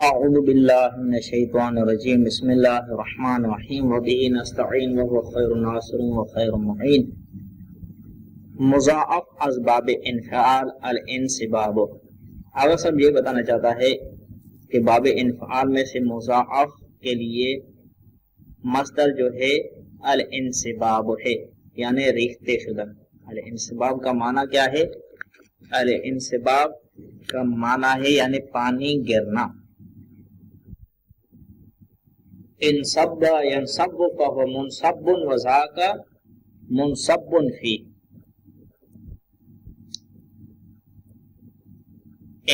اعوذ باللہ من الشیطان الرجیم بسم اللہ الرحمن الرحیم وبہ نستعین وهو خیر الناصر وخیر المعین. مضاعف اسباب انفعال الانصباب. اگر سب یہ بتانا چاہتا ہے کہ باب انفعال میں سے مضاعف کے لیے مصدر جو ہے الانصباب ہے، یعنی ریختہ شدہ. الانصباب کا معنی کیا ہے؟ الانصباب کا معنی ہے یعنی پانی گرنا. انصب ینصب فهو منصب وذاک منصب فی.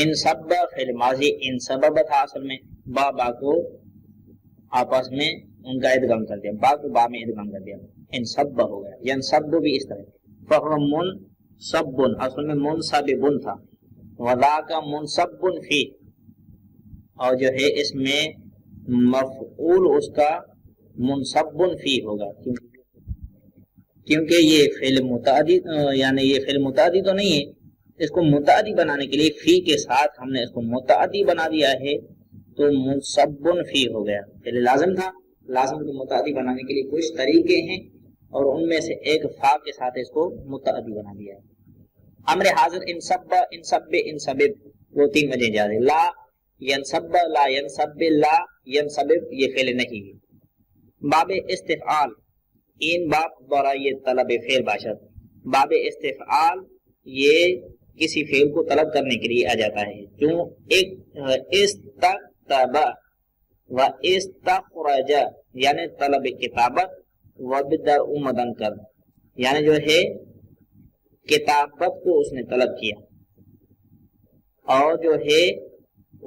انصب فعل ماضی انصبب تھا اصل میں، با کو آپس میں ان کا ادغام کر دیا، با کو با میں ادغام کر دیا، انصب ہو گیا. ینصب بھی اس طرح، فهو منصب اصل میں منصب تھا، وذاک منصب فی، اور جو ہے اس میں مفعول اس کا منصب فی ہوگا، کیونکہ یہ فعل متعدی یعنی یہ فعل متعدی تو نہیں ہے. اس کو متعدی بنانے کے لیے فی کے ساتھ ہم نے اس کو متعدی بنا دیا ہے تو منصب فی ہو گیا. پہلے لازم تھا، لازم کو متعدی بنانے کے لیے کچھ طریقے ہیں اور ان میں سے ایک فا کے ساتھ اس کو متعدی بنا دیا ہے. امر حاضر انصب انصب انصبب وہ تین وجہ جا رہے. لا ینصب لا ینصب لا ینصبب یہ فعل نہیں ہے. باب استفعال این باب برای طلب فعل باشد. باب استفعال یہ کسی فعل کو طلب کرنے کے لیے آ جاتا ہے. جو ایک استکتب و استخرج یعنی طلب کتابت و بدر مدن کر، یعنی جو ہے کتابت کو اس نے طلب کیا اور جو ہے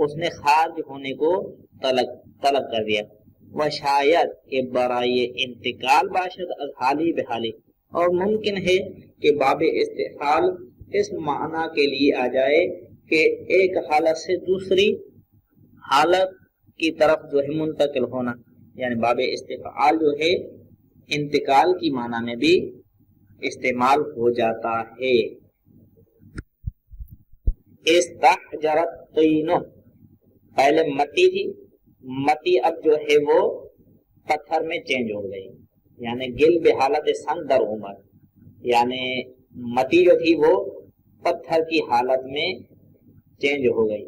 اس نے خارج ہونے کو طلب کر دیا. وہ شاید کہ برائے انتقال باشد از حالی بحالی، اور ممکن ہے کہ باب استفعال اس معنی کے لیے آ جائے کہ ایک حالت سے دوسری حالت کی طرف جو ہے منتقل ہونا، یعنی باب استفعال جو ہے انتقال کی معنی میں بھی استعمال ہو جاتا ہے. استحجرت طینو پہلے مٹی تھی، مٹی اب جو ہے وہ پتھر میں چینج ہو گئی، یعنی گل بحالت سنگ در عمر، یعنی مٹی جو تھی وہ پتھر کی حالت میں چینج ہو گئی.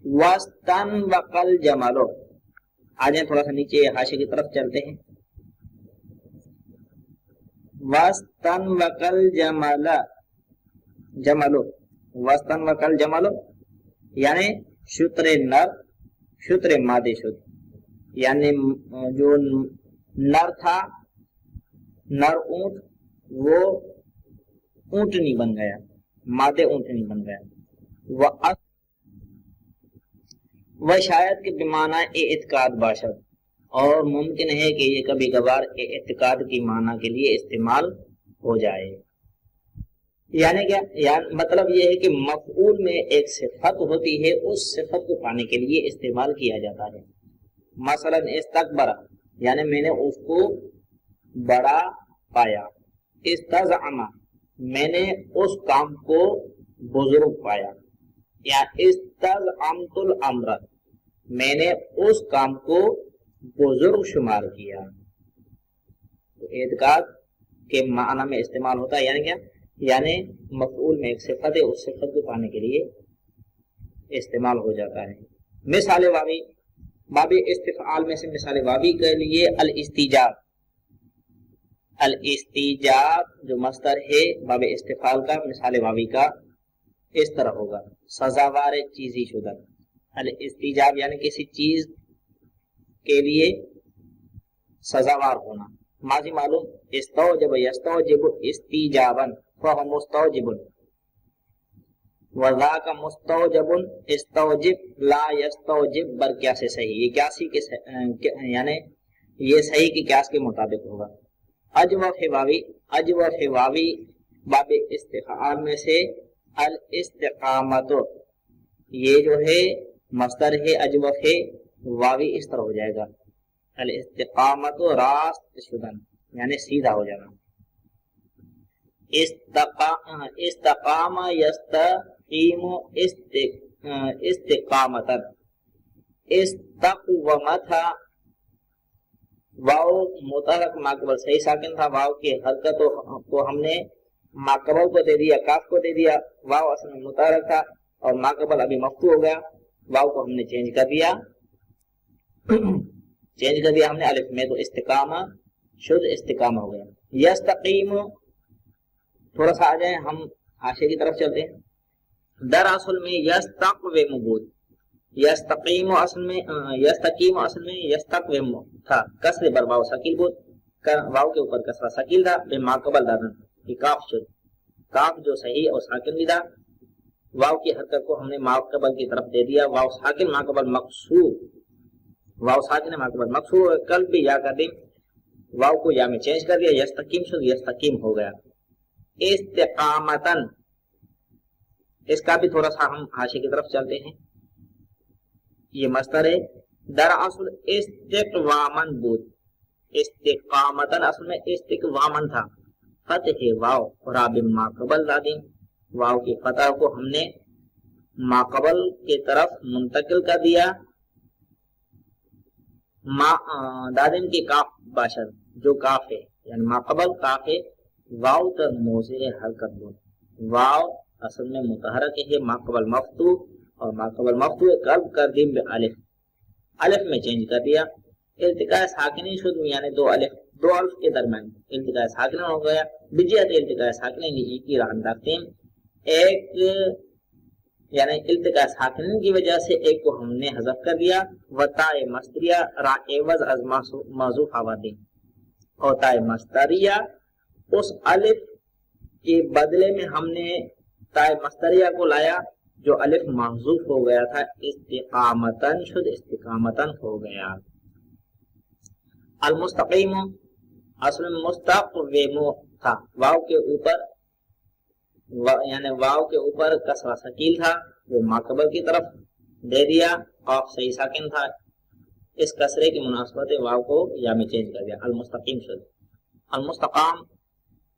وَاسْتَنْ وَقَلْ جَمَلُ. آ جائیں تھوڑا سا نیچے حاشیے کی طرف چلتے ہیں. وَاسْتَنْ وَقَلْ جَمَلَ جملو وَاسْتَنْ وَقَلْ جَمَلُ یعنی شتر نر شتر مادے شد، یعنی جو نر تھا نر اونٹ وہ اونٹنی بن گیا، مادے اونٹنی بن گیا. وہ شاید کہ بمعنی اعتقاد باشد، اور ممکن ہے کہ یہ کبھی کبھار اعتقاد کی معنی کے لیے استعمال ہو جائے. یعنی کیا؟ یعنی مطلب یہ ہے کہ مفعول میں ایک صفت ہوتی ہے، اس صفت کو پانے کے لیے استعمال کیا جاتا ہے. مثلا استکبر یعنی میں نے اس کو بڑا پایا. استزعم میں نے اس کام کو بزرگ پایا، یا استزعمت الامر میں نے اس کام کو بزرگ شمار کیا. اعتقاد کے معنی میں استعمال ہوتا ہے، یعنی کیا؟ یعنی مفعول میں ایک صفت ہے، اس صفت کو پانے کے لیے استعمال ہو جاتا ہے. مثال واوی باب استفعال میں سے مثال واوی کے لیے الاستیجاب. الاستیجاب جو مصدر ہے باب استفعال کا، مثال واوی کا اس طرح ہوگا سزاوار چیزی شدہ. الاستیجاب یعنی کسی چیز کے لیے سزاوار ہونا. ماضی معلوم استوجب یستوجب استیجابا فهو مستوجب، وذاک مستوجب استوجب لا یستوجب بر قیاس صحیح. یہ قیاسی کے یعنی یہ صحیح کی قیاس کے مطابق ہوگا. اجوف واوی اجوف واوی باب استفعال میں سے الاستقامت یہ جو ہے مصدر ہے، اجوف ہے، واوی اس طرح ہو جائے گا الاستقامت راست شدن یعنی سیدھا ہو جانا. استقام یستقیم استقامتن، استقوم تھا، واو متحرک ماقبل صحیح ساکن تھا، واو کی حرکت کو ہم نے ماقبل کو دے دیا، کاف کو دے دیا، واو اصل میں متحرک تھا اور ماقبل ابھی مفتوح ہو گیا، واو کو ہم نے چینج کر دیا ہم نے الف میں، تو استقامہ شد استقامہ ہو گیا۔ یستقیم، تھوڑا سا آ جائیں ہم حاشیے کی طرف چلتے ہیں۔ در اصل میں یستقوم بود، یستقیم اصل میں یستقوم تھا، کسر بر واو ثقیل بود، واو کے اوپر کسرہ ثقیل تھا، بے ماقبل دادن کی کاف شد، کاف جو صحیح اور ساکن بھی تھا، واو کی حرکت کو ہم نے ماقبل کی طرف دے دیا، واو ساکن ماقبل مقصور، واو ساکن ماقبل مقصور، کل بھی یا کر دیں، واو کو یا میں چینج کر دیا، یستقیم شد یستقیم ہو گیا۔ استقامتن، اس کا بھی تھوڑا سا ہم حاشیے کی طرف چلتے ہیں، یہ مصدر ہے، در اصل استقوامن بود، استقامتن اصل میں استقوامن تھا، فتح واو راب ماقبل دادیں، واو کی فتح کو ہم نے ماقبل کی طرف منتقل کر دیا، دادن کی کاف باشد جو کاف ہے، یعنی ماقبل کاف ہے، واو تر موضع حرکت بود، واو اصل میں متحرک ہے، ماقبل مفتوح اور ماقبل مفتوح قلب کر دیم بے الف، الف میں چینج کر دیا، التقاء ساکنین شد، یعنی دو الف کے درمیان التقاء ساکنین ہو گیا، بجیت التقاء ساکنین ایک ہی راہ رکھتے ہیں، ایک یعنی التقاء ساکنین کی وجہ سے ایک کو ہم نے حذف کر دیا، و تاء مصدریہ را عوض از محذوف آوردی، اور تاء مصدریہ اس الف کے بدلے میں ہم نے تاء مصدریہ کو لایا جو الف محذوف ہو گیا تھا، استقامتن شد استقامتن ہو گیا۔ المستقیم اصل میں مستقوم تھا، واو کے اوپر یعنی واو کے اوپر کسرہ ثقیل تھا، وہ ماقبل کی طرف دے دیا، قاف صحیح ساکن تھا، اس کسرے کی مناسبت واو کو یا میں چینج کر دیا، المستقیم شد۔ المستقام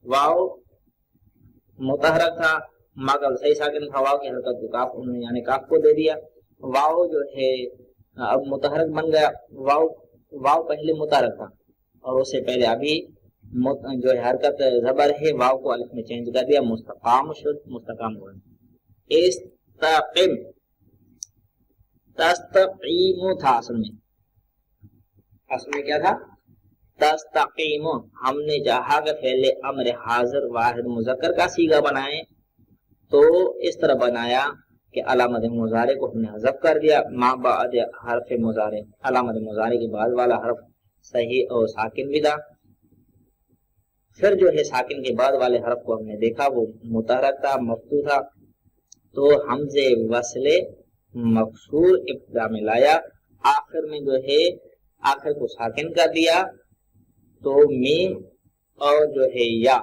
واو متحرک تھا، ماقبل صحیح ساکن تھا، واو کی حرکت کو کاف یعنی کاف کو دے دیا، واو جو ہے اب متحرک بن گیا، واو پہلے متحرک تھا اور اس سے پہلے ابھی جو ہے حرکت زبر ہے، واو کو الف میں چینج کر دیا، مستقام شد مستقام ہوا۔ استقم، تستقیم تھا اصل میں کیا تھا؟ تستقیم، ہم نے چاہا کہ فعل امر حاضر واحد مذکر کا صیغہ بنائے تو اس طرح بنایا کہ علامت مضارع کو ہم نے حذف کر دیا، ما بعد حرف مضارع، علامت مضارع کے بعد والا حرف صحیح اور ساکن بھی تھا، پھر جو ہے ساکن کے بعد والے حرف کو ہم نے دیکھا وہ متحرک تھا، مفتوح تھا، تو حمزے وصل مکسور ابتدا میں لایا، آخر میں جو ہے آخر کو ساکن کر دیا، تو میم اور جو ہے یا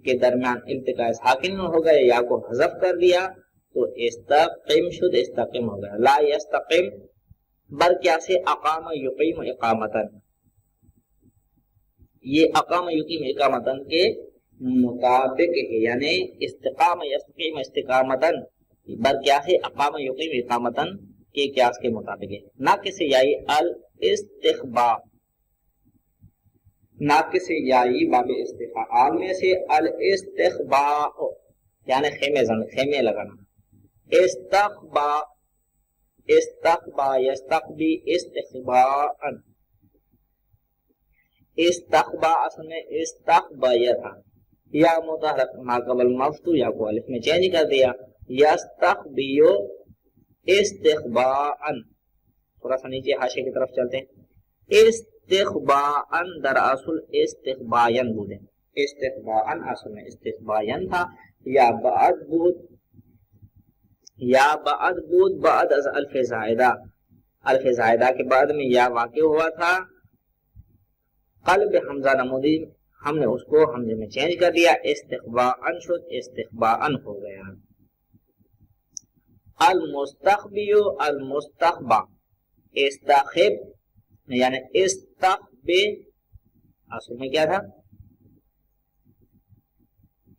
کے درمیان التقاء ساکن ہو گئے، یا کو حذف کر دیا تو استقم شد استقم ہو گیا۔ لا یستقم بر کیا سے اقام یقیم اقامتن، یہ اقام یقیم اقامتن کے مطابق ہے، یعنی استقام یستقیم استقامتن بر کیا ہے اقام یقیم اقامتن کے قیاس کے مطابق ہے۔ ناقص یائی الاستخباء، ناقص یائی باب استفعال میں سے الاستخباء یعنی خیمے لگانا، استخباء یستخبی استخباء، استخباء اصل میں استخباء تھا، یا متحرک ماقبل مفتوح یا کو الف میں چینج کر دیا، یستخبیو استخباء، تھوڑا سا نیچے حاشیے کی طرف چلتے ہیں، استخباء در اصل استخباءن بود، استخباءن اصل میں استخباءن تھا، یا بعد بود بعد از الف زائدہ کے بعد میں یا واقع ہوا تھا، قلب حمزہ نمودی ہم نے اس کو حمزے میں چینج کر دیا، استخباءن شد استخباءن ہو گیا۔ المستخبی المستخبا، استخب یعنی استخب اصل میں کیا تھا؟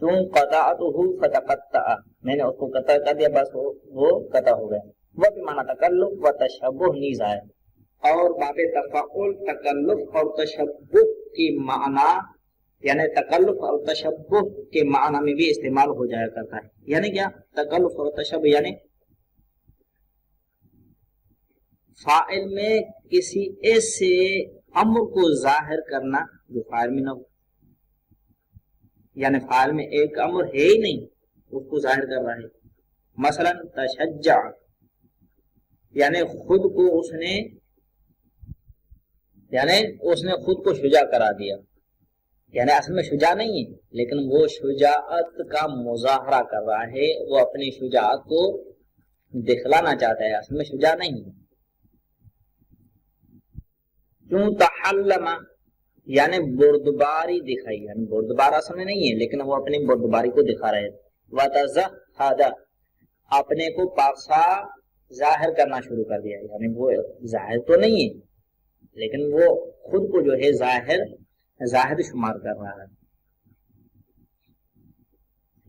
کیوں قطعتہ فتقطع، میں نے اس کو قطع کر دیا، بس وہ قطع ہو گیا. وہ بمعنی تکلف و تشبہ نیز ہے. اور باب تفاعل تکلف اور تشبہ کی معنی یعنی تکلف اور تشبہ کے معنی میں بھی استعمال ہو جایا کرتا ہے. یعنی کیا؟ تکلف اور تشبہ یعنی فاعل میں کسی ایسے امر کو ظاہر کرنا جو فاعل میں نہ ہو، یعنی فاعل میں ایک امر ہے ہی نہیں، اس کو ظاہر کر رہا ہے. مثلا تشجع یعنی خود کو اس نے خود کو شجاع کرا دیا، یعنی اصل میں شجاع نہیں ہے لیکن وہ شجاعت کا مظاہرہ کر رہا ہے، وہ اپنی شجاعت کو دکھلانا چاہتا ہے، اصل میں شجاع نہیں ہے. کیوں؟ تحلم یعنی بردباری دکھائی، یعنی بردبار اصل میں نہیں ہے لیکن وہ اپنی بردباری کو دکھا رہے. وتزہد اپنے کو پاکسا ظاہر کرنا شروع کر دیا، یعنی وہ ظاہر تو نہیں ہے لیکن وہ خود کو جو ہے ظاہر شمار کر رہا ہے.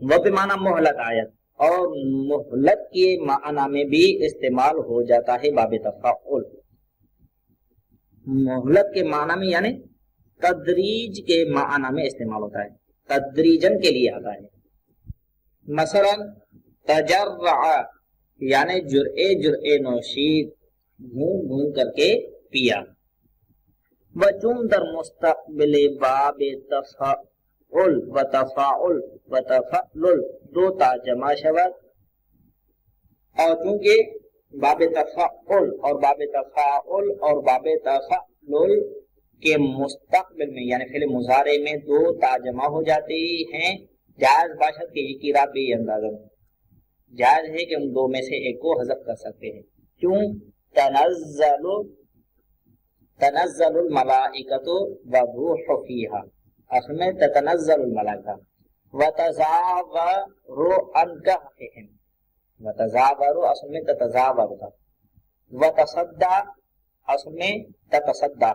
وہ بمعنی مہلت آیت، اور مہلت کے معنی میں بھی استعمال ہو جاتا ہے باب تفاعل. مہلت کے معنی میں یعنی تدریج کے معنی میں استعمال ہوتا ہے، تدریجن کے لیے آتا ہے. مثلا تجرع یعنی جرعے نوشید گھوم گھوم کر کے پیا. وچون در مستقبل باب تفاعل و تفاعل و تفعل دو تا جمع شود، اور چونکہ باب تفاعل اور باب تفاعل اور باب تفعل کے مستقبل میں یعنی فعل مضارع میں دو تا جمع ہو جاتی ہیں، جائز باشد کے ایک رات بھی اندازہ جائز ہے کہ ان دو میں سے ایک کو حذف کر سکتے ہیں. کیوں؟ تنزل الملائکۃ والروح فیہا، اصل میں تتنزل الملائکہ. وتزاور عن کہفہم، وتزاور اصل میں تتزاور تھا. وتصدع اصل میں تتصدع.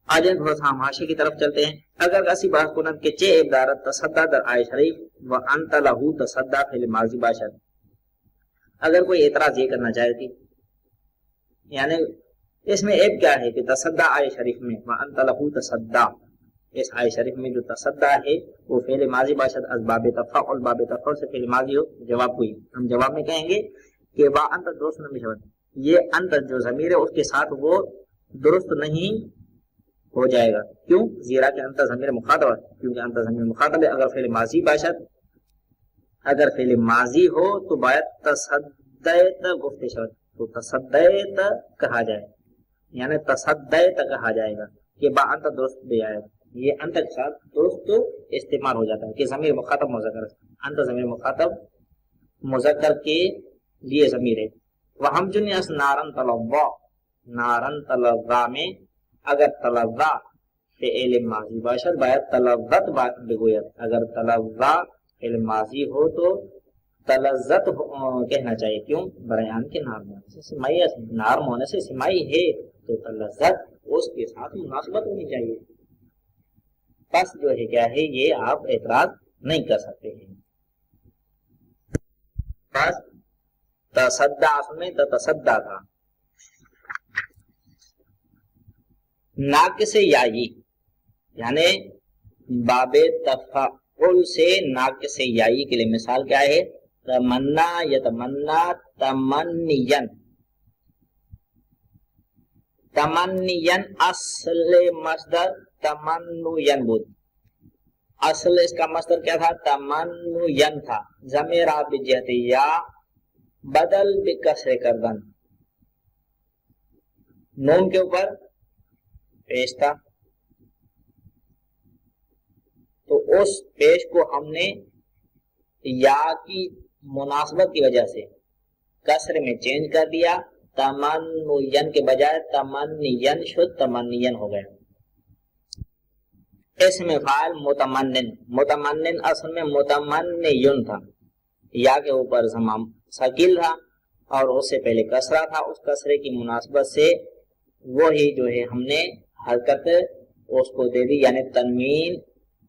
آج تھوڑا سا حاشیے کی طرف چلتے ہیں. اگر کسی بات کنند کے چے عبارت تصدع در آیہ شریف و انت لہو تصدع فعل ماضی باشد. اگر کوئی اعتراض یہ کرنا چاہے کہ یعنی اس میں عیب کیا ہے کہ تصدع آیہ شریف میں و انت لہو تصدع، اس آیہ شریف میں جو تصدع ہے وہ فعل ماضی باشد از باب تفاعل، باب تفاعل سے فعل ماضی ہو. جواب ہوئی، ہم جواب میں کہیں گے کہ با انت درست نہیں شود، یہ انت جو ضمیر ہے اس کے ساتھ وہ درست نہیں ہو جائے گا. کیوں؟ زیرا کہ انت ضمیر مخاطب ہے، کیونکہ انت ضمیر مخاطب ہے. اگر فعل ماضی باشد، اگر فعل ماضی ہو تو باید تصدیت گفتے شود، تو تصدیت کہا جائے، یعنی تصدیت کہا جائے گا کہ با انت درست بھی آئے گا. یہ انت کے ساتھ درست استعمال ہو جاتا ہے کہ ضمیر مخاطب مذکر، انت ضمیر مخاطب مذکر کے لیے ضمیر ہے. وہم جنیس نارن طلبا، نارن طلبا میں اگر طلبا فعل ماضی باشد باید طلبت بات بگوید. اگر طلبا فعل ماضی ہو تو تلذت کہنا چاہیے. کیوں؟ بیان کے نار ہونے سے سمائی، نار ہونے سے سمائی ہے تو تلذت اس کے ساتھ مناسبت ہونی چاہیے. بس جو ہے کیا ہے یہ آپ اعتراض نہیں کر سکتے ہیں. بس تصدع میں تصدع تھا. ناقص یائی یعنی باب تفاعل سے ناقص یائی کے لیے مثال کیا ہے؟ تمنا یتمنا تمنین. تمنین اصل مصدر تمنین بود، اصل اس کا مصدر کیا تھا؟ تمنین تھا. ضمیر بجہت یا بدل بکسر کردن، نون کے اوپر پیش تھا تو اس پیش کو ہم نے یا کی مناسبت کی وجہ سے کسر میں چینج کر دیا. تمنین کے بجائے تمنین شد، تمنین ہو گیا. اسم فاعل متمنن، متمنن اصل میں متمنین تھا، یا کے اوپر ضمام ثقیل تھا اور اس سے پہلے کسرہ تھا. اس کسرے کی مناسبت سے وہی جو ہے ہم نے حرکت اس کو دے دی، یعنی تنوین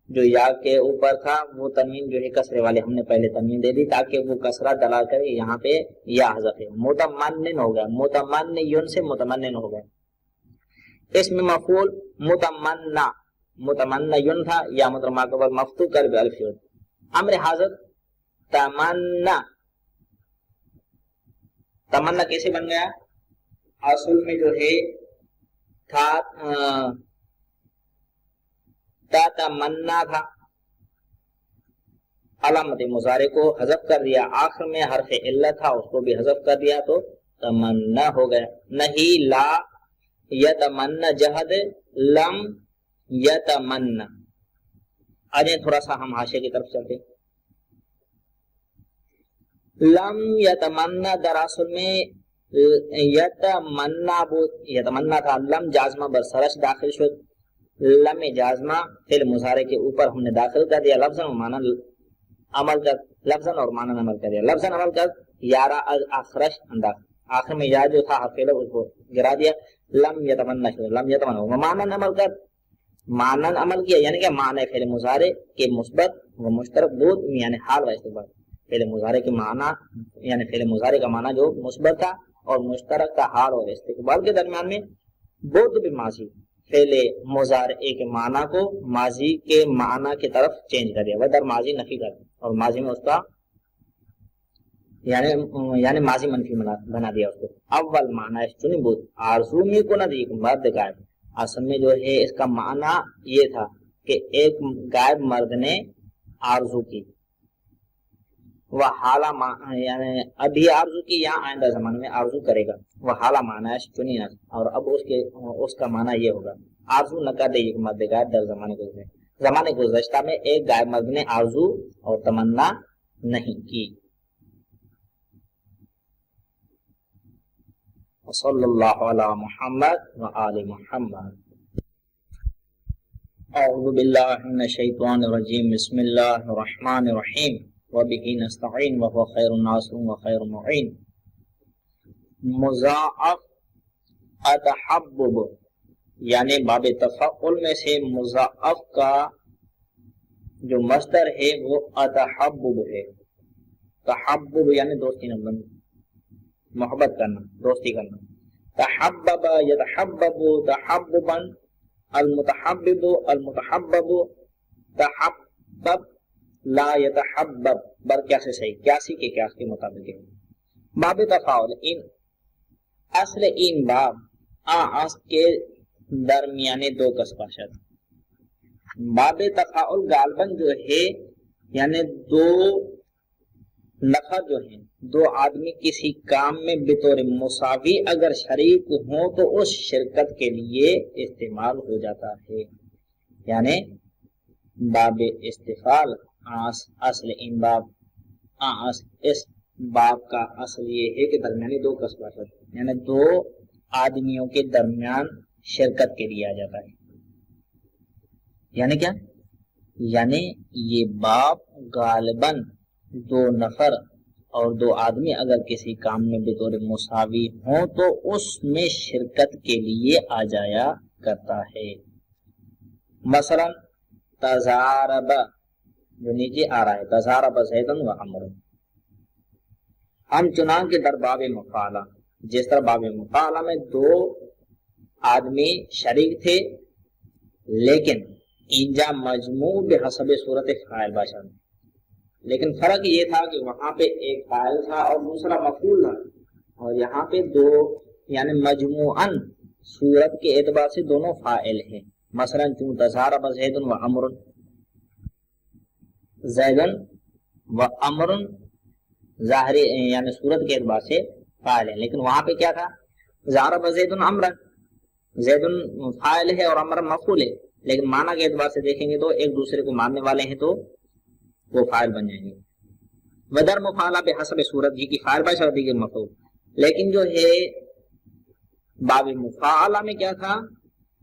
جو یا کے اوپر تھا وہ تنوین جو ہے کسرے والے ہم نے پہلے تنوین دے دی تاکہ وہ کسرہ ڈلا کر یہاں پہ یا حذف ہے، متمنن ہو گیا، متمنن سے متمنن ہو گیا۔ اس میں مفعول متمنع، متمنن تھا یا مترما کے بعد مفتوح کر بے الف شد، امر حاضر تمنا، تمنا کیسے بن گیا؟ اصل میں جو ہے تھا تمنا تھا، علامت مضارع کو حذف کر دیا، آخر میں حرف علت تھا اس کو بھی حذف کر دیا تو تمنا ہو گیا۔ نہیں لا یتمنا جہد لم یتمنا۔ آجائیں تھوڑا سا ہم حاشیے کی طرف چلتے۔ لم یتمنا دراصل میں یتمنا تھا، لم جازمہ برسرش داخل شد، لم جازمہ فعل مضارع کے اوپر ہم نے داخل کر دیا، لفظاً و معنی عمل کر، لفظاً اور معنی عمل کر دیا، لفظاً عمل کر یارا اخرش انداز، آخر میں یا جو تھا حرف علت اس کو گرا دیا، لم یتمنا شد، لم یتمنا، معنی عمل کر، معنی عمل کیا یعنی کہ معنی فعل مضارع کے مثبت و مشترک بود یعنی حال و استقبال، فعل مضارع کے معنی یعنی فعل مضارع کا معنی جو مثبت تھا اور مشترک کا حال اور استقبال کے درمیان میں بود بماضی، فعل مضارع کے معنی کو ماضی کے معنی کی طرف چینج کر دیا، ودر ماضی نفی کر دیا اور ماضی میں اس کا یعنی ماضی منفی بنا دیا اس کو۔ اول معنی چنی بود آرزو میں کو نہ دی مرد غائب، اصل میں جو ہے اس کا معنی یہ تھا کہ ایک غائب مرد نے آرزو کی، وہ حالہ یعنی ابھی آرزو کی یا آئندہ زمانے میں آرزو کرے گا، وہ حالہ معنی ہے چنی نہ، اور اب اس کا معنی یہ ہوگا آرزو نہ کر دے ایک مرد غائب در زمانے گزرے، زمانے گزشتہ میں ایک غائب مرد نے آرزو اور تمنا نہیں کی۔ صلی اللہ علی محمد و آل محمد۔ اعوذ باللہ من الشیطان الرجیم، بسم اللہ الرحمن الرحیم، وبہ نستعین وهو خیر الناصر وخیر المعین۔ مضاعف اتحبب یعنی باب تفعل میں سے مضاعف کا جو مصدر ہے وہ اتحبب ہے، تحبب یعنی دوستی نبند، محبت کرنا، دوستی کرنا۔ تحبب یتحبب تحببا، المتحبب المتحبب، تحبب لا یتحبب، بر کیاسے صحیح، کیاسی کے قیاس کے مطابق ہے۔ باب تفاعل، ان اصل ان باب آس کے درمیانے دو کس باشد۔ باب تفاعل غالباً جو ہے یعنی دو نفر جو ہیں، دو آدمی کسی کام میں بطور مساوی اگر شریک ہوں تو اس شرکت کے لیے استعمال ہو جاتا ہے، یعنی باب استفعال اصل ان باب اس باب کا اصل یہ ہے کہ درمیانی دو کس باشد، یعنی دو آدمیوں کے درمیان شرکت کے لیے آ جاتا ہے۔ یعنی کیا؟ یعنی یہ باب غالباً دو نفر اور دو آدمی اگر کسی کام میں بطور مساوی ہوں تو اس میں شرکت کے لیے آ جایا کرتا ہے۔ مثلا تزارب جو نیچے آ رہا ہے، تزارب زید و عمر، ہم چنانکہ در باب مفعلہ، جس طرح باب مفعلہ میں دو آدمی شریک تھے لیکن اینجا مجموع بحسب صورت فاعل باشد، لیکن فرق یہ تھا کہ وہاں پہ ایک فاعل تھا اور دوسرا مفعول تھا، اور یہاں پہ دو یعنی مجموعاً صورت کے اعتبار سے دونوں فاعل ہیں۔ مثلا چون تزارب زید و عمر، زیدن و عمر ظاہری یعنی صورت کے اعتبار سے فاعل ہے، لیکن وہاں پہ کیا تھا؟ ضارب زید عمرا، زید فاعل ہے اور عمر مفعول ہے، لیکن معنی کے اعتبار سے دیکھیں گے تو ایک دوسرے کو ماننے والے ہیں تو وہ فاعل بن جائیں گے۔ ودر مفعلہ بحسب صورت جی کی فاعل باعث اور دیگر مفعول، لیکن جو ہے باب مفعلہ میں کیا تھا؟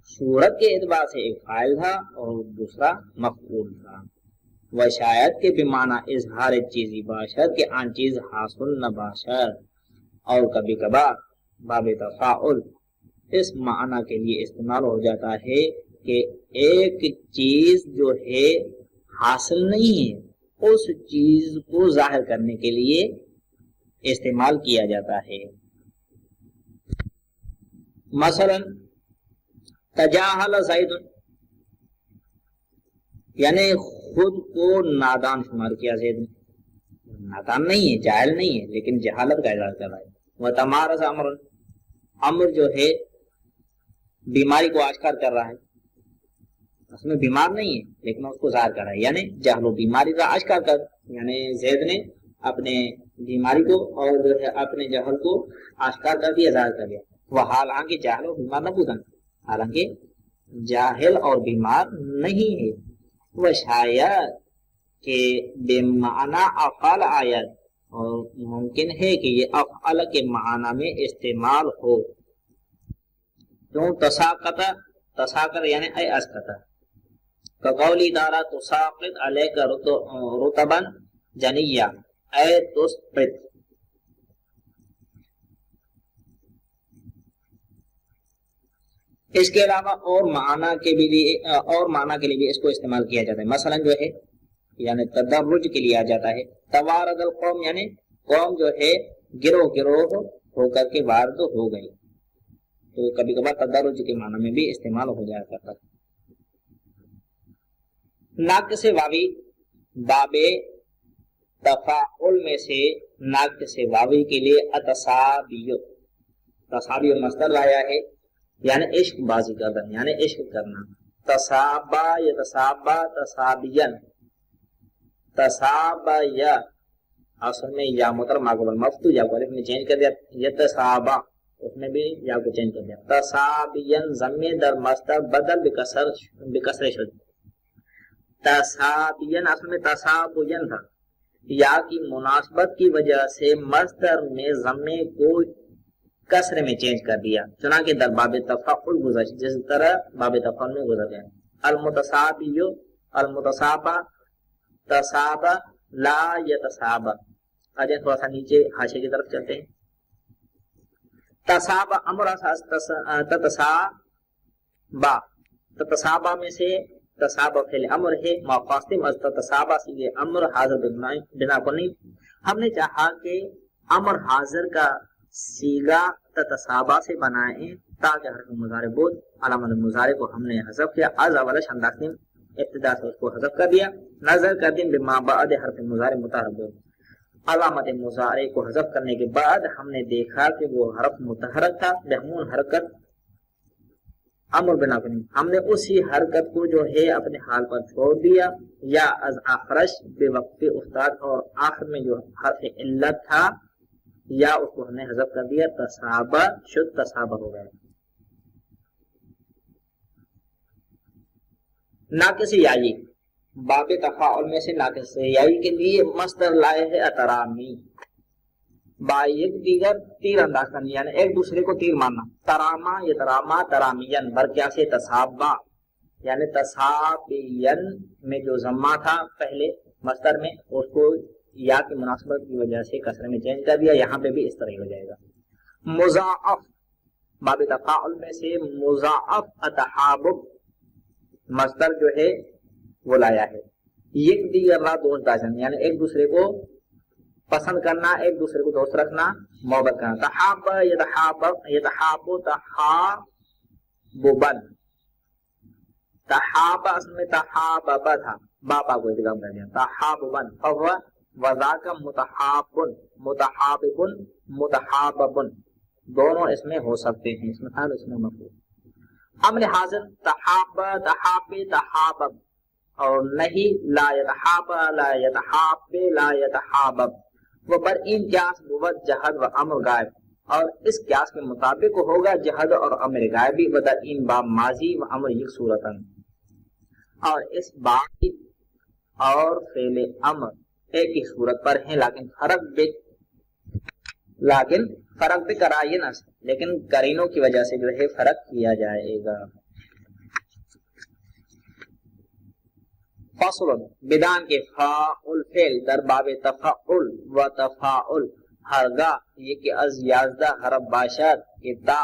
صورت کے اعتبار سے ایک فاعل تھا اور دوسرا مفعول تھا۔ و شاید کے بمعنی اظہار چیزی باشد کہ آن چیز حاصل نہ باشد، اور کبھی کبھار باب تفاعل اس معنی کے لیے استعمال ہو جاتا ہے کہ ایک چیز جو ہے حاصل نہیں ہے اس چیز کو ظاہر کرنے کے لیے استعمال کیا جاتا ہے. مثلا تجاہل زید، یعنی خود کو نادان شمار کیا. زید نادان نہیں ہے، جاہل نہیں ہے، لیکن جہالت کا اظہار کر رہا ہے. وتمارض عمر، عمر جو ہے بیماری کو آشکار کر رہا ہے، اس میں بیمار نہیں ہے لیکن اس کو ظاہر کر رہا ہے، یعنی جہل و بیماری کا آشکار کر، یعنی زید نے اپنے بیماری کو اور جو ہے اپنے جہل کو آشکار کر دیا، ظاہر کر دیا. وہ حالانکہ جاہل و بیمار نہ بودن، حالانکہ جاہل اور بیمار نہیں ہے. وہ شاید کہ بے معنی افعال آیت، اور ممکن ہے کہ یہ افعال کے معنی میں استعمال ہو. کیوں؟ تساقط یعنی اے اسقط، کقولی تعالی تساقط علیک رطبا جنیا، اے تسقط. اس کے علاوہ اور معنی کے لیے بھی اس کو استعمال کیا جاتا ہے. مثلا جو ہے یعنی تدرج کے لیے آ جاتا ہے. توارد القوم، یعنی قوم جو ہے گروہ گروہ ہو کر کے وارد ہو گئی، تو کبھی کبھار تدرج کے معنی میں بھی استعمال ہو جایا کرتا ہے. ناقص واوی باب تفاعل میں سے ناقص واوی کے لیے تصابی مصدر لایا ہے، یعنی عشق بازی کرنا، یعنی عشق کرنا. تصابا یتصابا تصابین، تصابا یا اصل میں یا متر ماغول مفتو یا کو الف میں چینج کر دیا، یتصابا اس میں بھی یا کو چینج کر دیا. تصابین ضم در مصدر بدل بکسر شد. تصابین اصل میں تصابین تھا، یا کی مناسبت کی وجہ سے مصدر میں ضمے کو کسر میں چینج کر دیا، چنانکہ در باب تفاعل گزشت جس طرح باب تفاعل میں گزر گیا. المتصابی المتصابہ تصابہ لا یتصابہ. آجائیں تھوڑا سا نیچے حاشیے کی طرف چلتے ہیں. تصابہ امر تتصابہ، تتصابہ میں سے تصابہ فعل امر ہے، مقاصد از تتصابہ سے یہ امر حاضر بنا کو نہیں. ہم نے چاہا کہ امر حاضر کا سیگا تتصابہ سے بنائیں تاکہ حرف مضارع بود علامت مضارع کو ہم نے حذف کیا. از اولش انداختیم ابتدا سے اس کو حذف کر دیا. نظر کر دیں بما بعد حرف مضارع متحرک بود، علامت مضارع کو حذف کرنے کے بعد ہم نے دیکھا کہ وہ حرف متحرک تھا بہمون حرکت امر بنا کو نہیں. ہم نے اسی حرکت کو جو ہے اپنے حال پر چھوڑ دیا. یا از آخرش بے وقت استاد، اور آخر میں جو حرف علت تھا یا اس کو ہم نے حذف کر دیا. تصابہ شد تصابہ ہو گیا. ناقص یائی باب تفاعل میں سے ناقص یائی کے لیے مصدر لائے ہے اترامی، با ایک دیگر تیر انداز کرنا، یعنی ایک دوسرے کو تیر مارنا. تراما یتراما ترامین برکیا سے تصابہ، یعنی تصابین میں جو ضمہ تھا پہلے مصدر میں اس کو یا کی مناسبت کی وجہ سے کسر میں چینج کر دیا. یہاں پہ بھی اس طرح ہو جائے گا. مضاعف باب تفاعل میں سے مضاعف اتحابب مصدر جو ہے وہ لایا ہے. یک دیگر را دوست داشتن، یعنی ایک دوسرے کو پسند کرنا، ایک دوسرے کو دوست رکھنا، محبت کرنا. تحاب یتحاب تحاببن، تحاب اصل میں تحاببا تھا، باپا کو ادغام کر دیا. تحاببن فہو وذاک متحابن متحاببن متحاببن، دونوں اس میں ہو سکتے ہیں، اس میں فعل اس میں مفعول. امر حاضر تحاب تحاب تحابب، اور نہیں لا یتحاب لا یتحاب لا یتحابب. وہ بر ان قیاس بود جہد و امر غائب، اور اس قیاس کے مطابق ہوگا جہد اور امر غائبی. بدر ان باب ماضی و امر یک صورتن، اور اس باب اور فعل امر ایک ہی صورت پر ہیں، لیکن فرق بھی کرائیے نہ، لیکن قرینوں کی وجہ سے جو ہے فرق کیا جائے گا. فصل بدان کے فاعل فعل در باب تفاعل و تفاعل ہرگاہ یہ کہ از یازدہ حرف باشد کہ تا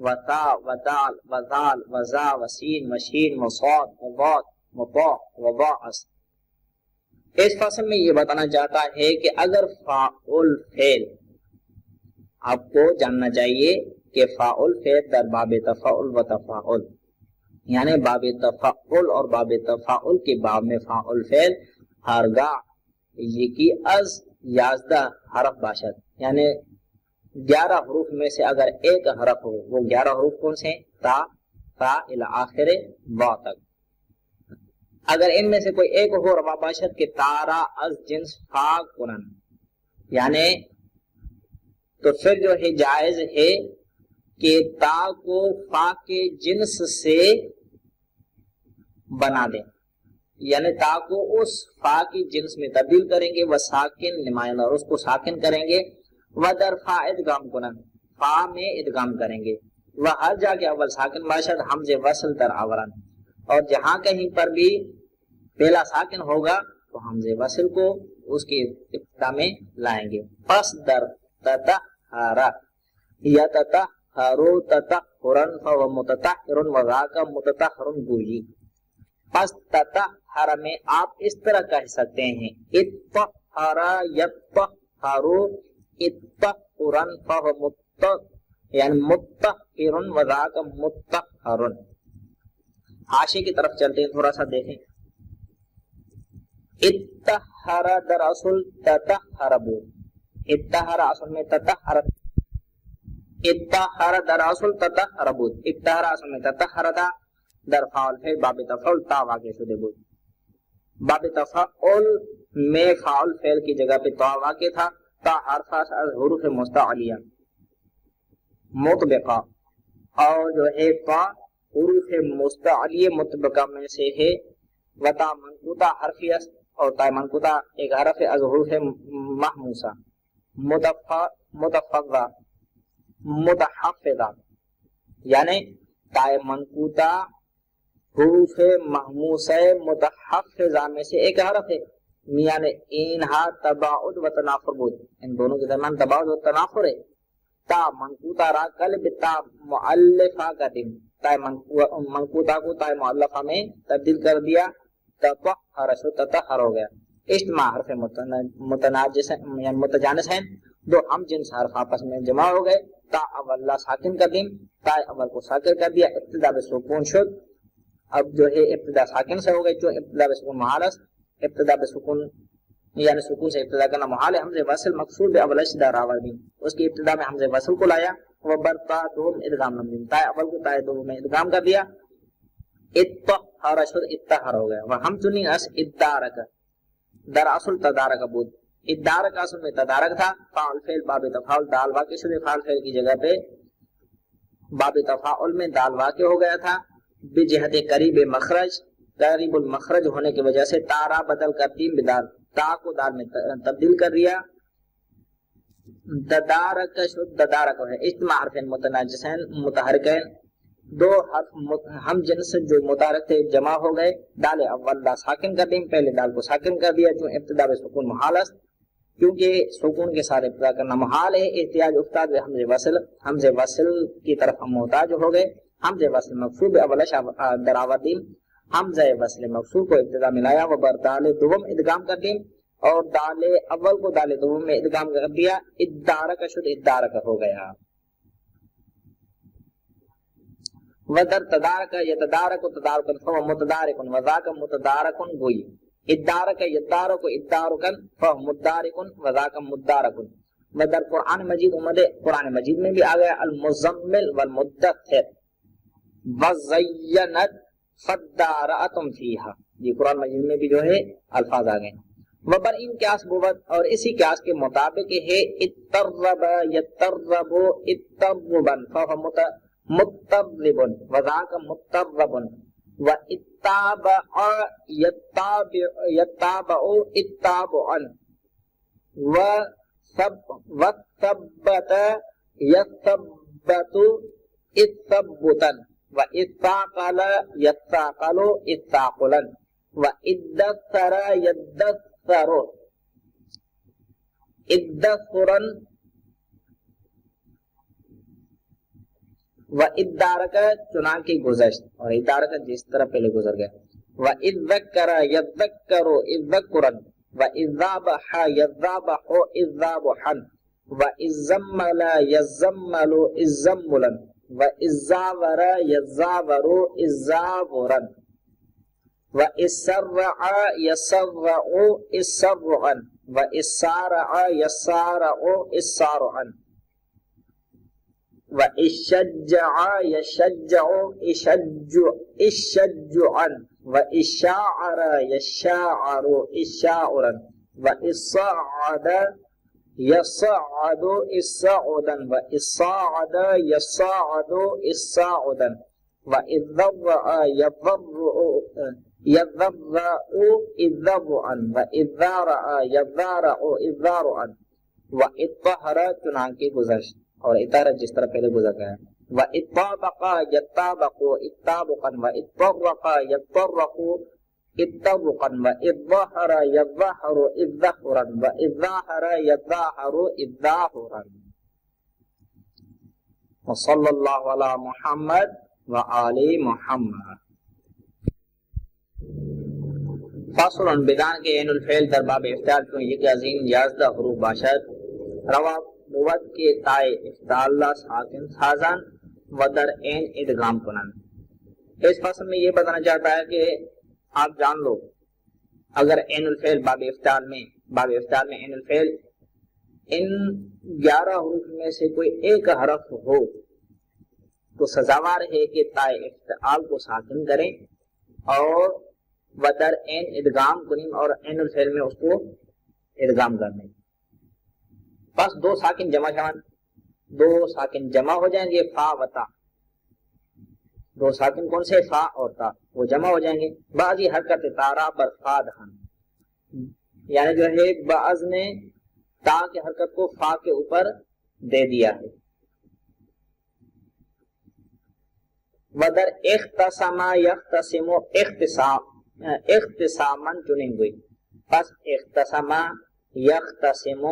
وتا ودال وذال وزا وسین وشین وصاد وضاد وضا وضاعس۔ اس فصل میں یہ بتانا چاہتا ہے کہ اگر فاعل فعل، آپ کو جاننا چاہیے کہ فاعل فعل در باب تفاعل و تفاعل، یعنی باب تفاعل اور باب تفاعل کے باب میں فاعل فعل ہرگاہ یہ کی از 11 حرف باشد، یعنی 11 حروف میں سے اگر ایک حرف ہو، وہ 11 حروف کون سے ہیں؟ تا فا الی آخر وا تک۔ اگر ان میں سے کوئی ایک ہو روا باشد کہ تارا از جنس فا کنن، یعنی تو پھر جو ہے جائز ہے کہ تا کو فا کے جنس سے بنا دیں، یعنی تا کو اس فا کی جنس میں تبدیل کریں گے، وہ ساکن نمائندہ، اور اس کو ساکن کریں گے، وہ در فا ادغام کنن، فا میں ادغام کریں گے، وہ ہر جا کے اول ساکن باشد حمز وصل در آورن، اور جہاں کہیں پر بھی پہلا ساکن ہوگا تو حمز وصل کو اس کے ابتدا میں لائیں گے۔ پس در تطہر یتطہرو تطہرن فهو متطہر وذاک متطہر گوئی۔ پس تطہر میں آپ اس طرح کہہ سکتے ہیں اطہر یطہرو اطہرن فهو متطہر، یعنی متطہر وذاک متطہر۔ حاشیے کی طرف چلتے ہیں، تھوڑا سا دیکھیں۔ اتہر در اصل تطہر بود، اتہر اصل میں تطہر، اتہر در اصل تطہر بود، اتہر اصل میں تطہر تھا، در فاعل فعل باب تفاعل تا واقع شدہ بود۔ باب تفاعل میں فاعل فعل کی جگہ پہ تا واقع تھا، تا حرف از حروف مستعلیہ مطبقہ، اور جو ہے تا حروف مستعلیہ مطبقہ میں سے ہے، وتا منقوطہ حرفی است، اور تا منقوطہ ایک حرف از حروف محموسہ متفضہ متحفظہ، یعنی تا منقوطہ حروف محموسہ متحفظہ میں سے ایک حرف ہے، یعنی انہا تباعد و تنافر بود، ان دونوں کے درمیان تباعد و تنافر ہے۔ تا منقوطہ را قلب تا مؤلفہ کا دن، تا منقوطہ کو تا مؤلفہ میں تبدیل کر دیا، تطہر شو تطہر ہو گیا۔ اجتماع حرف متناجس یعنی متجانس ہیں، دو ہم جنس حرف آپس میں جمع ہو گئے، تا اول ساکن کر دیں، تا اول کو ساکن کر دیا، ابتدا بسکون شد، اب جو ہے ابتدا ساکن سے ہو گئی، جو ابتدا بسکون محال است، ابتدا بسکون یعنی سکون سے ابتدا کرنا محال ہے۔ حمزہ وصل مقصور بے اول اشدہ راوردی، اس کی ابتدا میں حمزہ وصل کو لایا، وہ برتا دوم ادغام نمدین، تا اول کو تا دوم میں ادغام کر دیا، اتطہر شد اتطہر ہو گیا۔ وہ ہم چنی اس ادارک در اصل تدارک بود، ادارک اصل میں تدارک تھا، فاعل فعل باب تفاعل دال واقع شدہ، فاعل فعل کی جگہ پہ باب تفاعل میں دال واقع ہو گیا تھا، بجہت قریب مخرج، قریب المخرج ہونے کی وجہ سے تارا بدل کر تین بدال، تا کو دال میں تبدیل کر دیا، ددارک شد ددارک ہے۔ اجتماع حرفین متناجسین متحرکین، دو حرف ہم جنس جو متحرک تھے جمع ہو گئے، دال اول دا ساکن کر دیں، پہلے دال کو ساکن کر دیا، جو ابتدا میں سکون محال است، کیونکہ سکون کے ساتھ ابتدا کرنا محال ہے، احتیاج افتاد حمزہ وصل، حمزہ وصل کی طرف ہم محتاج ہو گئے، حمزہ وصل مقصور اولش دراوردین، حمزہ وصل مقصور کو ابتدا ملایا، وہ بر دال دوم ادغام کر دیں، اور دال اول کو دال دوم میں ادغام کر دیا، ادارک شد ادارک ہو گیا۔ ودر تدارک یتدارک تدارکن فهو متدارکن وذاک متدارکن گوئی، ادارک یدارک ادارکن فهو متدارکن وذاک متدارکن۔ ودر قرآن مجید امدے، قرآن مجید میں بھی آ گیا المزمل والمدثر وزینت فدارأتم فیہا، یہ قرآن مجید میں بھی جو ہے الفاظ آ گئے۔ وبر ان قیاس بوت، اور اسی قیاس کے مطابق ہے اترب یترب اتربا فهو مترب وذاک مترب، و اتابع یتابع اتابعا، و ثبت یثبت اثبتا، و اثاقل یثاقل اثاقلا، و ادثر یدثر ادثرا، وَإِدَّارَكَ چنانکہ گزشت، اور ادارکا جس طرح پہلے گزر گیا. وَإِذَّكَّرَ يَذَّكَّرُ إِذَّكُّرًا وَإِذَّابَحَ يَذَّابَحُ إِذَّابُحًا وَإِزَّمَّلَ يَزَّمَّلُ إِزَّمُّلًا وَإِزَّاوَرَ يَزَّاوَرُ إِزَّاوُرًا وَإِسَّرَّعَ يَسَّرَّعُ إِسَّرُّعًا وَإِسَّارَعَ يَسَّارَعُ إِسَّارُعًا وَإِشَّجَّعَ يَشَّجَّعُ إِشَّجُّعًا وَإِشَّاعَرَ يَشَّاعَرُ إِشَّاعُرًا وَإِصَّعَّدَ يَصَّعَّدُ إِصَّعُدًا وَإِصَّاعَدَ يَصَّاعَدُ إِصَّاعُدًا وَإِذَّرَّعَ يَذَّرَّعُ إِذَّرُّعًا وَإِذَّارَعَ يَذَّارَعُ إِذَّارُعًا وَإِطَّهَرَ چنانکہ گزشت، اور اطارت جس طرح پہلے گزر گیا. وَإِطَّابَقَ يَطَّابَقُ إِطَّابُقًا وَإِطَّرَّقَ يَطَّرَّقُ إِطَّرُّقًا وَإِظَّهَرَ يَظَّهَرُ إِظَّهُرًا وَإِظَّاهَرَ يَظَّاهَرُ إِظَّاهُرًا. وصلی اللہ علی محمد وآل محمد. فصل بدان کے عین الفعل در باب افتعال کو یہ کہ عظیم یازدہ حروف باشد روا بود کے تائے افتعال ساکن سازان و در عین ادغام کنن. اس فصل میں یہ بتانا چاہتا ہے کہ آپ جان لو اگر عین الفعل باب افتعال میں عین الفعل ان 11 حروف میں سے کوئی ایک حرف ہو تو سزاوار ہے کہ تائے افتعال کو ساکن کریں اور ودر این ادغام کنیم اور عین الفعل میں اس کو ادغام کرنے. بس دو ساکن جمع ہو جائیں گے، فا و تا. دو ساکن کون سے؟ فا اور تا، وہ جمع ہو جائیں گے. بعضی حرکت تارا پر فا دہن، یعنی جو ہے بعض نے تا کی حرکت کو فا کے اوپر دے دیا ہے. ودر اختصما یختصم اختصامن چنیں گے. پس اختصما یختصم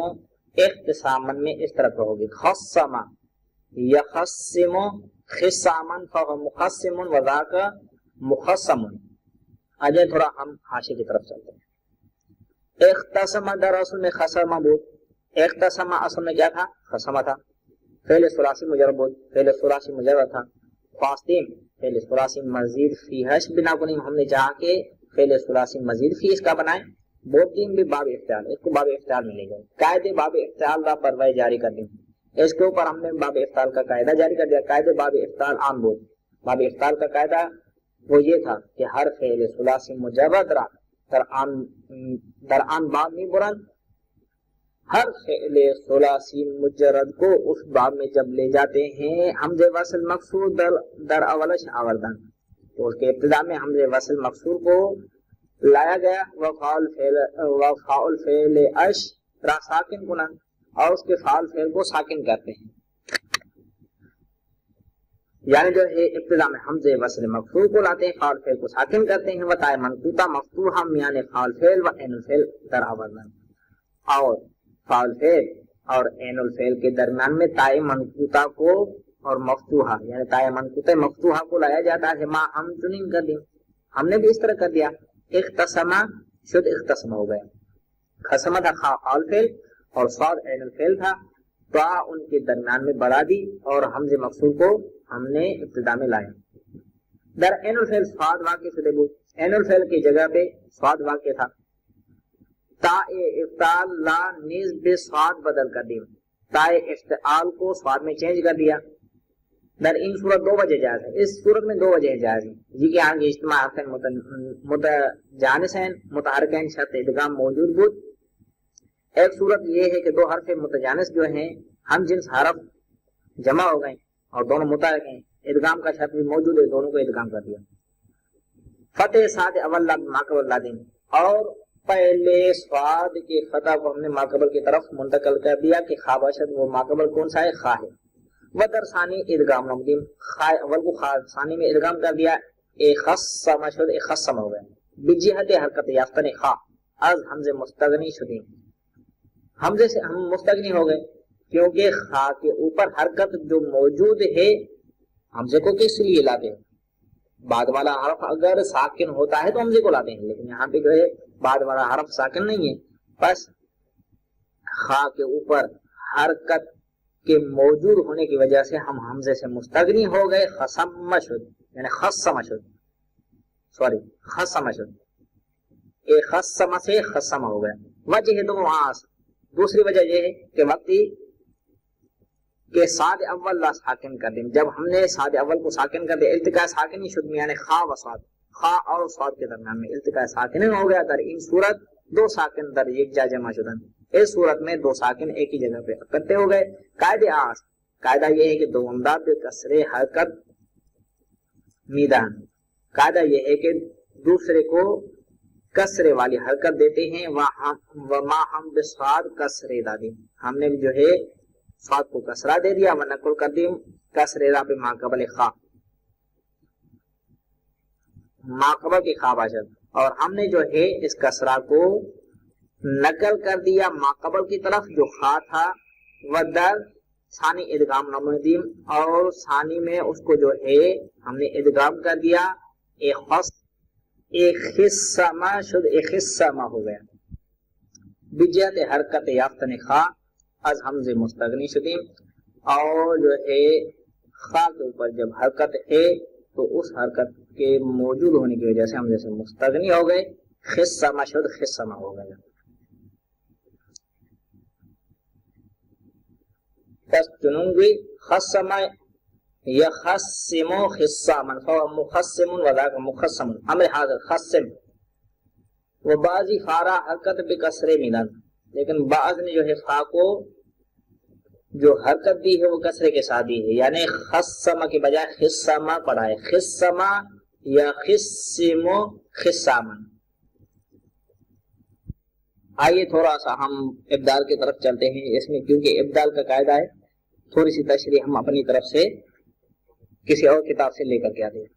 اختصامن میں اس طرح ہوگی. خصما یخصم خصامن فهو مخصم وذاک مخصم. آجائے تھوڑا ہم حاشیے کی طرف چلتے ہیں. اختصما در اصل میں خصما بود. اختصما اصل میں کیا تھا؟ خصما تھا. فعل ثلاثی مجرد بود، فعل ثلاثی مجرد تھا. فاستیم فعل ثلاثی مزید فی حش بنا کنیم، ہم نے چاہا کہ فعل ثلاثی مزید فی اس کا بنائیں. بوتیم بھی باب افتعال، اس کو باب افتعال میں لے گئے. قاعدے باب افتعال کا پروائے جاری کر دیں، اس کے اوپر ہم نے باب افتعال کا قاعدہ جاری کر دیا. قاعدے باب افتعال عام بود. باب افتعال کا قاعدہ وہ یہ تھا کہ ہر فعل ثلاثی مجرد را در آن باب نہیں برن. ہر فعل ثلاثی مجرد کو اس باب میں جب لے جاتے ہیں حمزہ وصل مقصور در اولش آوردن، تو اس کے ابتدا میں حمزہ وصل مقصور کو لایا گیا. وفاعل فعل اش را ساکن کنن، اور اس کے فعل فعل کو ساکن کرتے ہیں. یعنی جو ہے ابتدا میں حمزہ وصل مقصور کو لاتے ہیں، فعل فعل کو ساکن کرتے ہیں. وتائے منقوطہ مفتوحہ یعنی فعل فعل و عین الفعل در آوردن، اور فعل فعل اور عین الفعل کے درمیان میں تائے منقوطہ کو اور مفتوحہ یعنی تائے منقوطہ مفتوحہ کو لایا جاتا ہے. ما ہم چنین کر دیں، ہم نے بھی اس طرح کر دیا. اختصما شد اختصما ہو گیا. خصما تھا خا فعل فعل اور صاد عین الفعل تھا، تو ان کے درمیان میں بڑھا دی اور حمزہ مقصور کو ہم نے ابتدا میں لایا. در عین الفعل صاد واقع شدہ بود، عین الفعل کی جگہ پہ صاد واقع تھا. تا افتعال لا نیز بے صاد بدل کر دی، تا افتعال کو صاد میں چینج کر دیا. در این صورت دو وجہ جائز ہے، اس صورت میں دو وجہ جائز ہیں جی کہ آگے اجتماع حرفین متجانسین متحرکین شرط ادغام موجود بود. ایک صورت یہ ہے کہ دو حرف متجانس جو ہیں ہم جنس حرف جمع ہو گئے اور دونوں متحرک ہیں، ادغام کا شرط بھی موجود ہے، دونوں کو ادغام کر دیا. فتح صاد اول ماقبل لادین، اور پہلے صاد کے فتح کو ہم نے ماقبل کی طرف منتقل کر دیا کہ خا باشد، وہ ماقبل کون سا ہے؟ خا ہے. ودر ثانی ادغام مقدم، خا اول کو خا ثانی میں ادغام کر دیا. اخصم شد اخصم ہو گئے. بجہت حرکت یافتن خا از حمزہ مستغنی شدیم، حمزے سے ہم مستغنی ہو گئے کیونکہ خا کے اوپر حرکت جو موجود ہے حمزے کو کس لیے لاتے ہیں؟ بعد والا حرف اگر ساکن ہوتا ہے تو حمزے کو لاتے ہیں، لیکن یہاں پہ جو ہے بعد والا حرف ساکن نہیں ہے، بس خا کے اوپر حرکت کے موجود ہونے کی وجہ سے ہم حمزے سے مستغنی ہو گئے، خصم شد، یعنی خصم شد، سوری خصم شد، ایک خصم سے خصم ہو گیا۔ وجہ دو آس، دوسری وجہ یہ ہے کہ وقتی کہ ساد اول لا ساکن کر دیں، جب ہم نے ساد اول کو ساکن کر دیا، التقاء ساکن شد میں یعنی خا و صاد، خا اور صاد کے درمیان میں التقاء ساکن ہو گیا، در ان صورت دو ساکن در یک جا جمع شدن، اس صورت میں دو ساکن ایک ہی جگہ پہ اکٹھے ہو گئے۔ قاعدہ آس، قاعدہ یہ ہے کہ دو امداد کسرے حرکت میدان، قاعدہ یہ ہے کہ دوسرے کو کسرے والی حرکت دیتے ہیں، وما ہم بصاد کسرے دادی، ہم نے جو ہے صاد کو کسرہ دے دیا، ونقل قدیم کسرے را پہ ماقبل خا، ماقبل کی خا باشد، اور ہم نے جو ہے اس کسرہ کو نقل کر دیا ماقبل کی طرف جو خا تھا، ودر ثانی ادغام نمودیم، اور ثانی میں اس کو جو ہے ہم نے ادغام کر دیا، ایک خصمہ شد، ایک خصمہ ہو گیا، بجہت حرکت یافتن خا از حمزے مستغنی شدیم، اور جو ہے خا کے اوپر جب حرکت ہے تو اس حرکت کے موجود ہونے کی وجہ سے حمزے سے مستغنی ہو گئے، خصمہ شد، خصمہ ہو گیا۔ پس چنونگی خصمہ یخصمو خصامن فهو مخصم وذاک مخصم، امر حاضر خصم، وہ بعضی خارا حرکت پہ کسرے میدان، لیکن بعض نے جو ہے خا کو جو حرکت دی ہے وہ کسرے کے ساتھ دی ہے، یعنی خصمہ کے بجائے خصامہ پڑھا ہے، خصمہ یا خصمو خصامن۔ آئیے تھوڑا سا ہم ابدال کی طرف چلتے ہیں، اس میں کیونکہ ابدال کا قاعدہ ہے، تھوڑی سی تشریح ہم اپنی طرف سے کسی اور کتاب سے لے کر کے آتے ہیں۔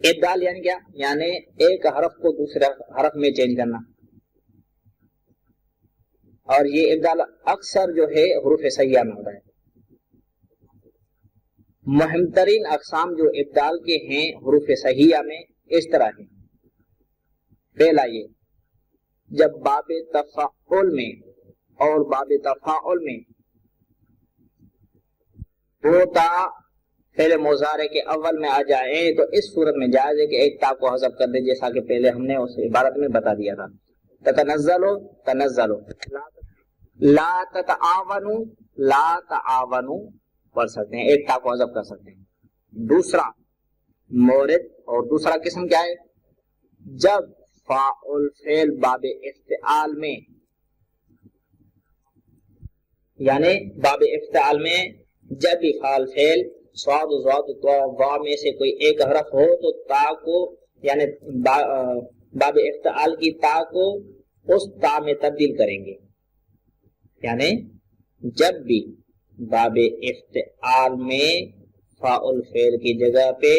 ابدال یعنی کیا؟ یعنی ایک حرف کو دوسرے حرف میں چینج کرنا، اور یہ ابدال اکثر جو ہے حروف سیاہ میں ہوتا ہے۔ مہم ترین اقسام جو ابدال کے ہیں حروف سیاہ میں اس طرح ہیں۔ پہلا یہ، جب باب تفاعل میں اور باب تفاعل میں ہوتا پہلے مضارع کے اول میں آ جائے تو اس صورت میں جائز ہے کہ ایک تا کو حذف کر دے، جیسا کہ پہلے ہم نے اس عبارت میں بتا دیا تھا۔ تتنزلو تنزلو، لا تتعاونو لا تعاونو پڑھ سکتے ہیں، ایک تا کو حذف کر سکتے ہیں۔ دوسرا مورد، اور دوسرا قسم کیا ہے؟ جب فاعل فعل باب افتعال میں، یعنی باب افتعال میں جب بھی فاعل فعل صاد ضاد وا میں سے کوئی ایک حرف ہو تو تا کو، یعنی باب افتعال کی تا کو اس تا میں تبدیل کریں گے، یعنی جب بھی باب افتعال میں فاعل فعل کی جگہ پہ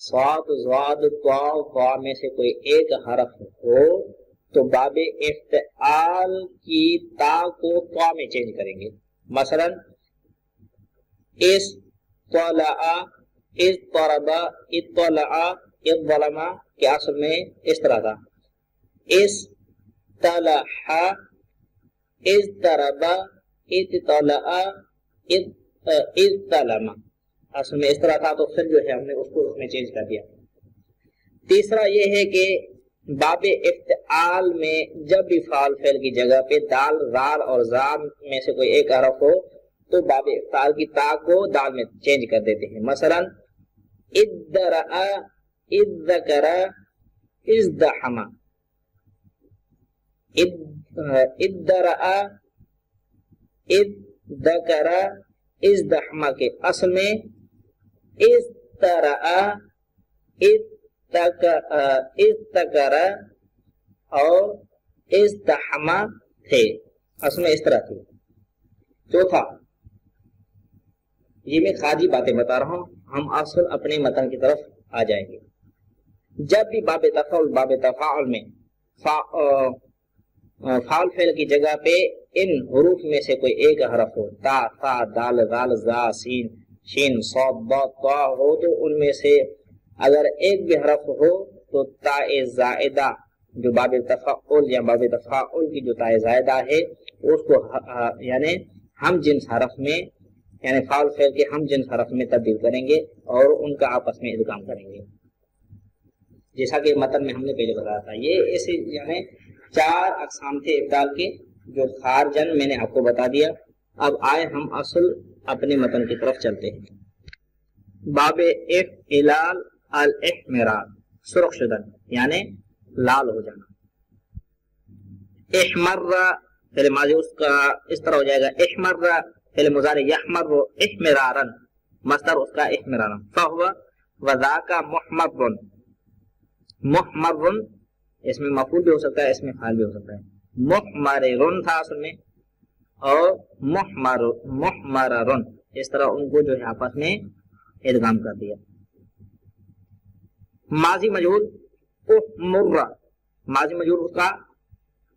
صاد ضاد وا میں سے کوئی ایک حرف ہو تو باب افتعال کی تا کو تا میں چینج کریں گے۔ مثلا اس طلع، اس طربا، اطلع، اظلم کے اصل میں اس طرح تھا، اس طلع، اس طربا، اطلع، اظلم، اصل میں اس طرح تھا، تو پھر جو ہے ہم نے اس کو اس میں چینج کر دیا۔ تیسرا یہ ہے کہ باب افتعال میں جب بھی فعل فعل کی جگہ پہ دال، رال اور زام میں سے کوئی ایک حرف ہو تو باب افتعال کی تا کو دال میں چینج کر دیتے ہیں۔ مثلا ادرأ، اذکر، ازدحم، ادرأ، اذکر، ازدحم کے اصل میں ازترأ، اذتکر اور ازدحم تھے، اصل میں اس طرح تھے۔ چوتھا، یہ میں خارجی باتیں بتا رہا ہوں، ہم اصل اپنے متن کی طرف آ جائیں گے۔ جب بھی باب تفاعل میں فعل فعل کی جگہ پہ ان حروف میں سے کوئی ایک حرف ہو، تا، ثا، دال، غال، زا، سین، شین صاد ضاد طا ہو تو ان میں سے اگر ایک بھی حرف ہو تو تا زائدہ جو باب تفعل یا باب تفاعل کی جو تا زائدہ ہے اس کو یعنی ہم جنس حرف میں یعنی فعل فعل کے ہم جنس حرف میں تبدیل کریں گے اور ان کا آپس میں ادغام کریں گے، جیسا کہ متن میں ہم نے پہلے بتایا تھا۔ یہ ایسے یعنی 4 اقسام تھے ابدال کے جو خارجن میں نے آپ کو بتا دیا۔ اب آئے ہم اصل اپنے متن کی طرف چلتے ہیں۔ باب افعلال الاحمرار، سرخ شدن یعنی لال ہو جانا۔ احمر فعل ماضی اس کا اس طرح ہو جائے گا، احمر فعل مضارع یحمر احمرارا، مصدر اس کا احمرارا، فهو وذاک محمر، محمر اس میں مفعول بھی ہو سکتا ہے، اس میں فاعل بھی ہو سکتا ہے۔ محمررن تھا اصل میں، اور محمررن، اس طرح ان کو جو ہے آپس میں ادغام کر دیا۔ ماضی مجہول احمر، ماضی مجہول اس کا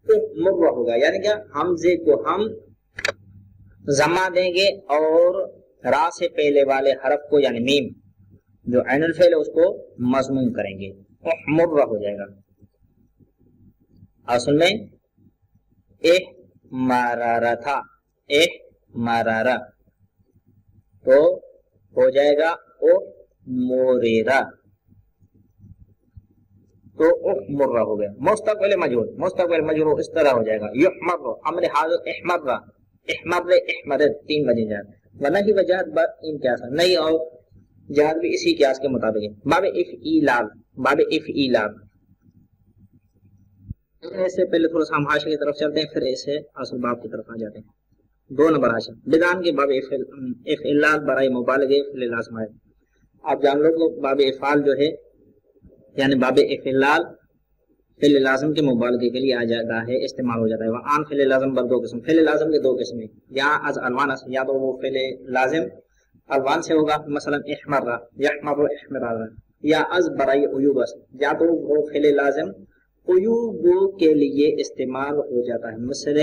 احمر ہوگا، یعنی کیا حمزے کو ہم ضمہ دیں گے اور را سے پہلے والے حرف کو یعنی میم جو عین الفعل ہے اس کو مضموم کریں گے، احمر ہو جائے گا۔ اصل میں احمرارا تھا، احمرارا تو ہو جائے گا احمریرا، تو احمر ہو گیا۔ مستقبل مجہول، مستقبل مجہول اس طرح ہو جائے گا، یحمر امر حاضر احمر، احمر احمر 3 وجہ جہاد، ورنہ کی وجہ ان قیاس ہے نہیں، اور جہاد بھی اسی قیاس کے مطابق ہے۔ باب افعلال، باب افعلال، ایسے پہلے تھوڑا سا ہم حاشیے کی طرف چلتے ہیں، پھر ایسے اصل باب کی طرف آ جاتے ہیں۔ 2 نمبر حاشیہ بدان کے باب افعلال برائے مبالغے فعل لازم ہے۔ آپ جان لو کہ باب افعال جو ہے یعنی باب افعلال فعل لازم کے مبالغے کے لیے آ جاتا ہے، استعمال ہو جاتا ہے۔ وعن فعل لازم بر 2 قسم، فعل لازم کے 2 قسم ہیں، یا از عنوان سے، یا تو وہ فعل لازم عنوان سے ہوگا، مثلا احمر یحمر احمرارا، یا از برائے عیوب، یا تو وہ فعل لازم عیوب کے لیے استعمال ہو جاتا ہے، مثل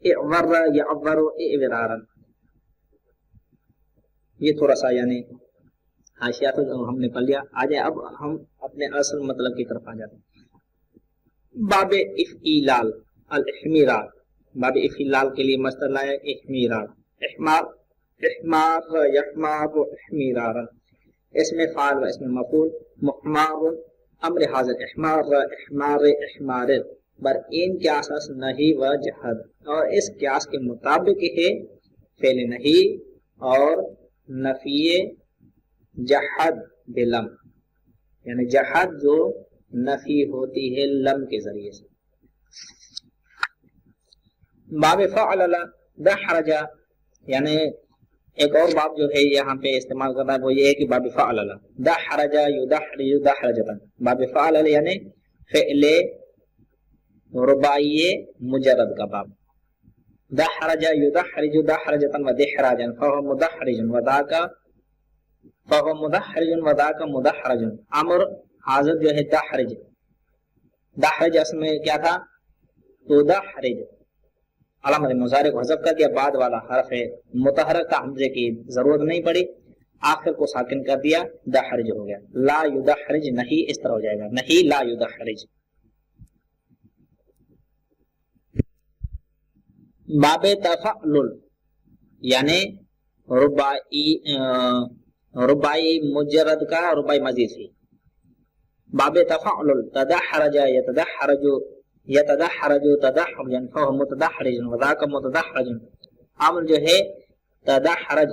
اعور یعور اعورارا۔ یہ تھوڑا سا یعنی حاشیہ تو ہم نے پڑھ لیا، آ جائے اب ہم اپنے اصل مطلب کی طرف آ جاتے ہیں۔ باب افعلال الاحمرار، باب افعلال کے لیے مصدر لایا احمرار، احمار احمار یحمار احمرارا، اس میں فاعل و اس میں مفعول، محمار امر حاضر احمار احمار احمار، بر ان قیاس نہیں و جہد، اور اس قیاس کے مطابق ہے فعل نہیں اور نفی جہد بلم، یعنی جہد جو نفی ہوتی ہے لم کے ذریعے سے۔ باب فعلل دحرج، یعنی ایک اور باب جو ہے یہاں پہ استعمال کرنا ہے وہ یہ ہے کہ باب فعلل دحرج یدحرج دحرجتا، باب فعلل یعنی فعل رباعی مجرد کا باب، دحرج یدحرج دحرجتا ودحراجا فهو مدحرج وذاک فهو مدحرج وذاک مدحرج، امر حاضر جو ہے دحرج، دحرج اس میں کیا تھا تو دحرج، علامت مضارع کو حذف کر دیا، بعد والا حرف ہے متحرک تھا، حمزے کی ضرورت نہیں پڑی، آخر کو ساکن کر دیا، دحرج ہو گیا۔ لا یدحرج نہیں اس طرح ہو جائے گا، نہیں لا یدحرج۔ باب تفعلل یعنی رباعی مجرد کا رباعی مزید فی، باب تفعلل تدحرج یتدحرج یتدحرج تدحرجا فهو متدحرج وذاک متدحرج، عمل جو ہے تدحرج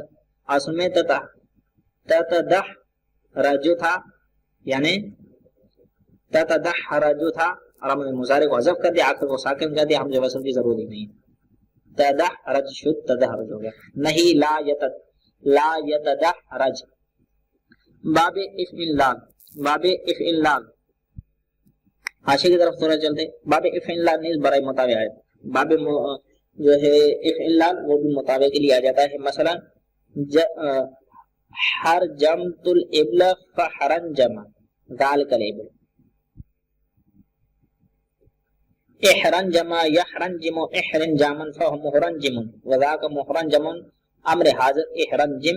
اصل میں تتدحرج تھا، یعنی تتدحرج تھا، علامت مضارع کو حذف کر دیا، آخر کو ساکن کر دیا، حمزہ وصل کی ضرورت ہی نہیں، تدحرج شد تدحرج ہو گیا، نہیں لا یتدحرج۔ باب افعلال، باب افعلال حاشیے کی طرف تھوڑا چلتے، باب افعلال نیز برائے مطابع ہے، باب جو ہے افعلال وہ بھی مطابع کے لیے آ جاتا ہے، مثلا حرجمت الابل فحرنجم ذلك الابل، احرنجم یحرنجم احرنجاما فهو محرنجم وذاك محرنجم، امر حاضر احرنجم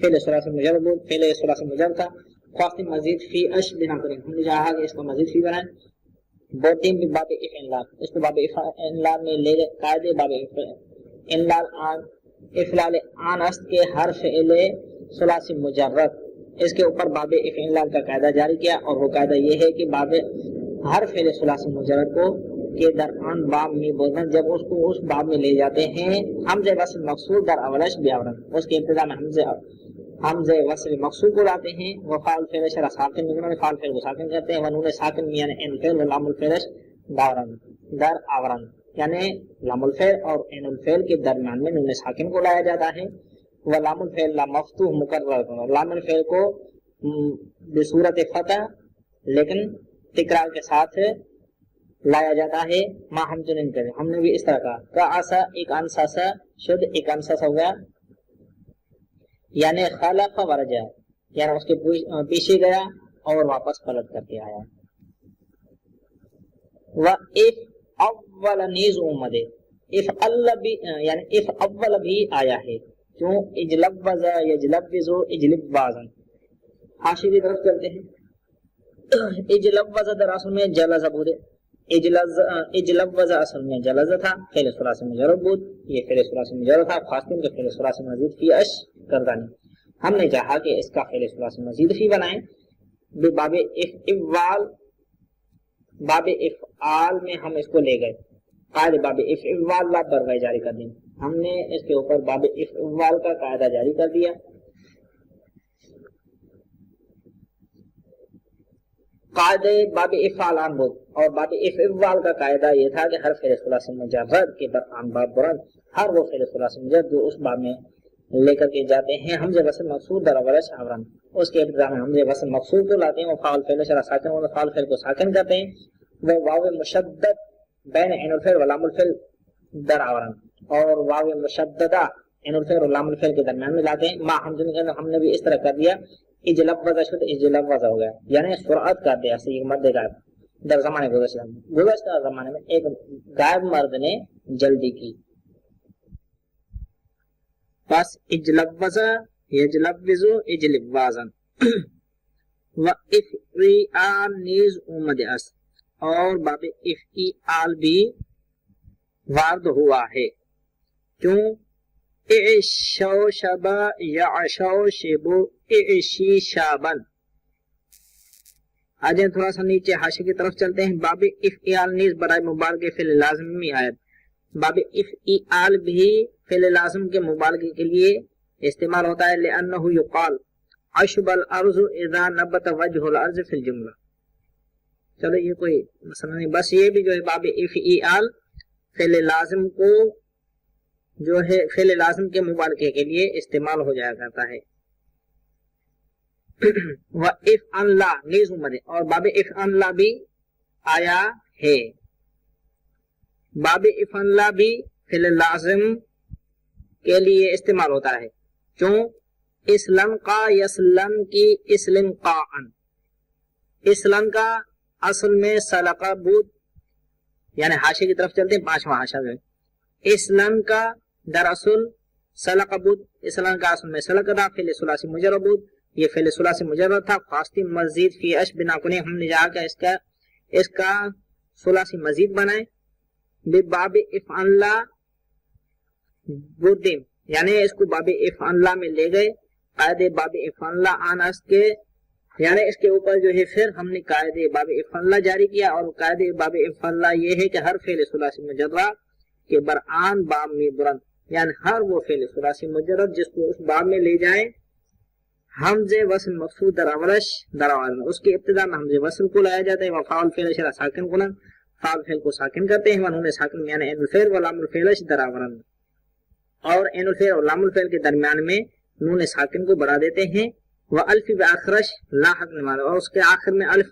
فعل ثلاثی مجرد بود، فعل ثلاثی مجرد تھا. خواستیم مزید فی اش بنا کریں، ہم نے چاہا کہ اس کو مزید فی بنائیں. بوتیم بھی باب افعال، اس کو باب افعال میں لے گئے. قاعدے باب افعال آن است کے ہر فعل ثلاثی مجرد، اس کے اوپر باب افعال کا قاعدہ جاری کیا، اور وہ قاعدہ یہ ہے کہ باب ہر فعل ثلاثی مجرد کو کے درآن باب میں بولنا، جب اس کو اس باب میں لے جاتے ہیں حمزہ وصل مقصود در اولش بیاورن، اس کے ابتدا میں حمزہ وصل مقصود کو لاتے ہیں. وفعل فعل شرع ساکن میں فعل فعل کو ساکن کرتے ہیں. ونون ساکن یعنی ان فعل ولام الفعل دارن در آورن، یعنی لام الفعل اور ان الفعل کے درمیان میں نون ساکن کو لایا جاتا ہے. ولام الفعل لام مفتوح مکرر، لام الفعل کو بصورت فتح لیکن تکرار کے ساتھ لایا جاتا ہے. ما ہم تو نہیں کریں، ہم نے بھی اس طرح کہا. کا آسا ایک انسا سا شد، ایک انسا سا ہو گیا، یعنی خلف ورجع، یعنی اس کے پیچھے گیا اور واپس پلٹ کر کے آیا. و اف اول نیز امد، اف اللہ بھی یعنی اف اول بھی آیا ہے. کیوں؟ اجلب وزا یجلب وزو اجلب وازن. حاشی کی طرف چلتے ہیں. اجلب وزا در اصل میں جلز بود، اجلب وزا اصل میں جلز تھا، فعل ثلاثی مجرد بود، یہ فعل ثلاثی مجرد تھا. خاصتن کے فعل ثلاثی مزید فی اش کردانی، ہم نے چاہا کہ اس کا فعل ثلاثی مزید فی بنائیں. باب افعال، باب افعال میں ہم اس کو لے گئے. قاعدہ باب افعال لا برغی جاری کر دیں، ہم نے اس کے اوپر باب افعال کا قاعدہ جاری کر دیا. قاعدہ باب افعال عام بود، اور باب افعال کا قاعدہ یہ تھا کہ ہر فعل ثلاثی مجرد کے برآن باب برند، ہر وہ فعل ثلاثی مجرد جو اس باب میں لے کر کے جاتے ہیں حمزہ وصل مقصود در اولش آورن، اس کے ابتدا میں حمزہ وصل مقصود کو لاتے ہیں. وہ فاعل فعل شرع ساکن، وہ فاعل فعل کو ساکن کرتے ہیں. وہ واو مشدد بین عین الفعل ولام الفعل در آورن، اور واو مشددہ عین الفعل اور لام الفعل کے درمیان میں لاتے ہیں. ما ہم نے بھی اس طرح کر دیا. اجلب وضع شد، اجلب وضع ہو گیا، یعنی سرعت کر دیا. ایک مرد غائب در زمانے گزشتہ زمانے میں ایک غائب مرد نے جلدی کی. پس اجلب وضع یجلب وضو اجلب وازن. و افعال نیز اومد است، اور باب افعال بھی وارد ہوا ہے. کیوں؟ اعشو شبا یعشو شبو اعشی شابن. آج تھوڑا سا نیچے حاشی کی طرف چلتے ہیں. باب افعال نیز برائے مبالغہ فعل لازم میں آیت. باب افعال بھی فعل لازم کے مبالغے کے لیے استعمال ہوتا ہے. لأنه يقال عشب الارض اذا نبت وجه الارض في الجملہ. چلو یہ کوئی مسئلہ نہیں، بس یہ بھی جو ہے باب افعال فعل لازم کو جو ہے فعل لازم کے مبالغے کے لیے استعمال ہو جایا کرتا ہے. وَإِفْعَلْ لَا نیز امد، اور باب افعل لا بھی آیا ہے. باب افعل لا بھی فعل لازم کے لیے استعمال ہوتا ہے. کیوں؟ اسلم کا یسلم کی اسلم قاعن، اسلم کا اصل میں سلقہ بود، یعنی حاشی کی طرف چلتے ہیں. پانچواں حاشا جو ہے اسلم کا دراصل سلقہ بود، اسلام کا اصل میں سلقہ تھا. فعل ثلاثی مجرد بود، یہ فعل ثلاثی مجرد تھا. خاصتی مزید فی اش بنا کنے، ہم نے جہاں کہ اس کا ثلاثی مزید بنائے. باب افعل لا بودیم، یعنی اس کو باب افعل لا میں لے گئے. قاعدے باب افعل لا آنس کے، یعنی اس کے اوپر جو ہے پھر ہم نے قاعدے باب افعل لا جاری کیا. اور قاعدے باب افعل لا یہ ہے کہ ہر فعل ثلاثی مجرد کے برآن باب میں برند، یعنی ہر وہ فعل ثلاثی مجرد جس کو اس باب میں لے جائیں حمزہ وصل مقصود در اولش در آورن، اس کے ابتدا میں حمزہ وصل کو لایا جاتا ہے. وفعل فعل شرع ساکن کنن، فعل فعل کو ساکن کرتے ہیں. ونون ساکن یعنی عین الفعل ولام الفعل در آورن، اور عین الفعل اور لام الفعل کے درمیان میں نون ساکن کو بڑھا دیتے ہیں. والف بآخرش لاحق نماز، اور اس کے آخر میں الف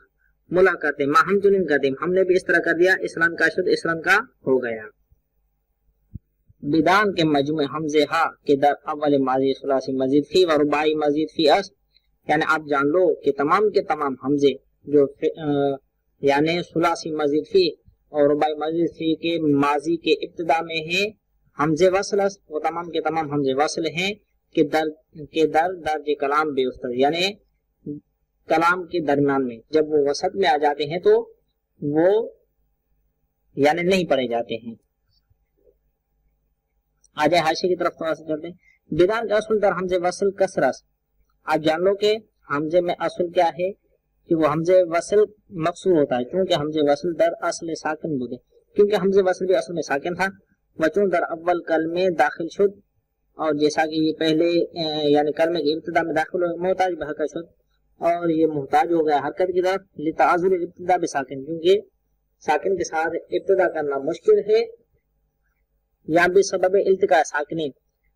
ملا کرتے ہیں. ما ہم چنین کرتے ہیں، ہم نے بھی اس طرح کر دیا. اسلام کا شد اسلام کا ہو گیا. بدان کے مجموع حمزہ ہا کے در اول ماضی ثلاثی مزید فی و رباعی مزید فی اس، یعنی آپ جان لو کہ تمام کے تمام حمزے جو یعنی ثلاثی مزید فی اور رباعی مزید فی کے ماضی کے ابتدا میں ہیں حمزے وصل، وہ تمام کے تمام حمزے وصل ہیں. کہ در درج کلام بے استر، یعنی کلام کے درمیان میں جب وہ وسط میں آ جاتے ہیں تو وہ یعنی نہیں پڑھے جاتے ہیں۔ آ جائے حاشیے کی طرف تھوڑا سا چلتے ہیں۔ بدان کا اصل در حمزے وصل کسرس، آپ جان لو کہ حمزے میں اصل کیا ہے کہ وہ حمزے وصل مقصور ہوتا ہے، کیونکہ حمزے وصل در اصل ساکن بودے، کیونکہ حمزے وصل بھی اصل میں ساکن تھا۔ وچون در اول کلمے داخل شد، اور جیسا کہ یہ پہلے یعنی کلمے کی ابتدا میں داخل ہو محتاج بحرکت شد، اور یہ محتاج ہو گیا حرکت کی طرف لتعذر ابتدا بساکن، کیونکہ ساکن کے ساتھ ابتدا کرنا مشکل ہے، یا بھی سبب التقاء ساکنین،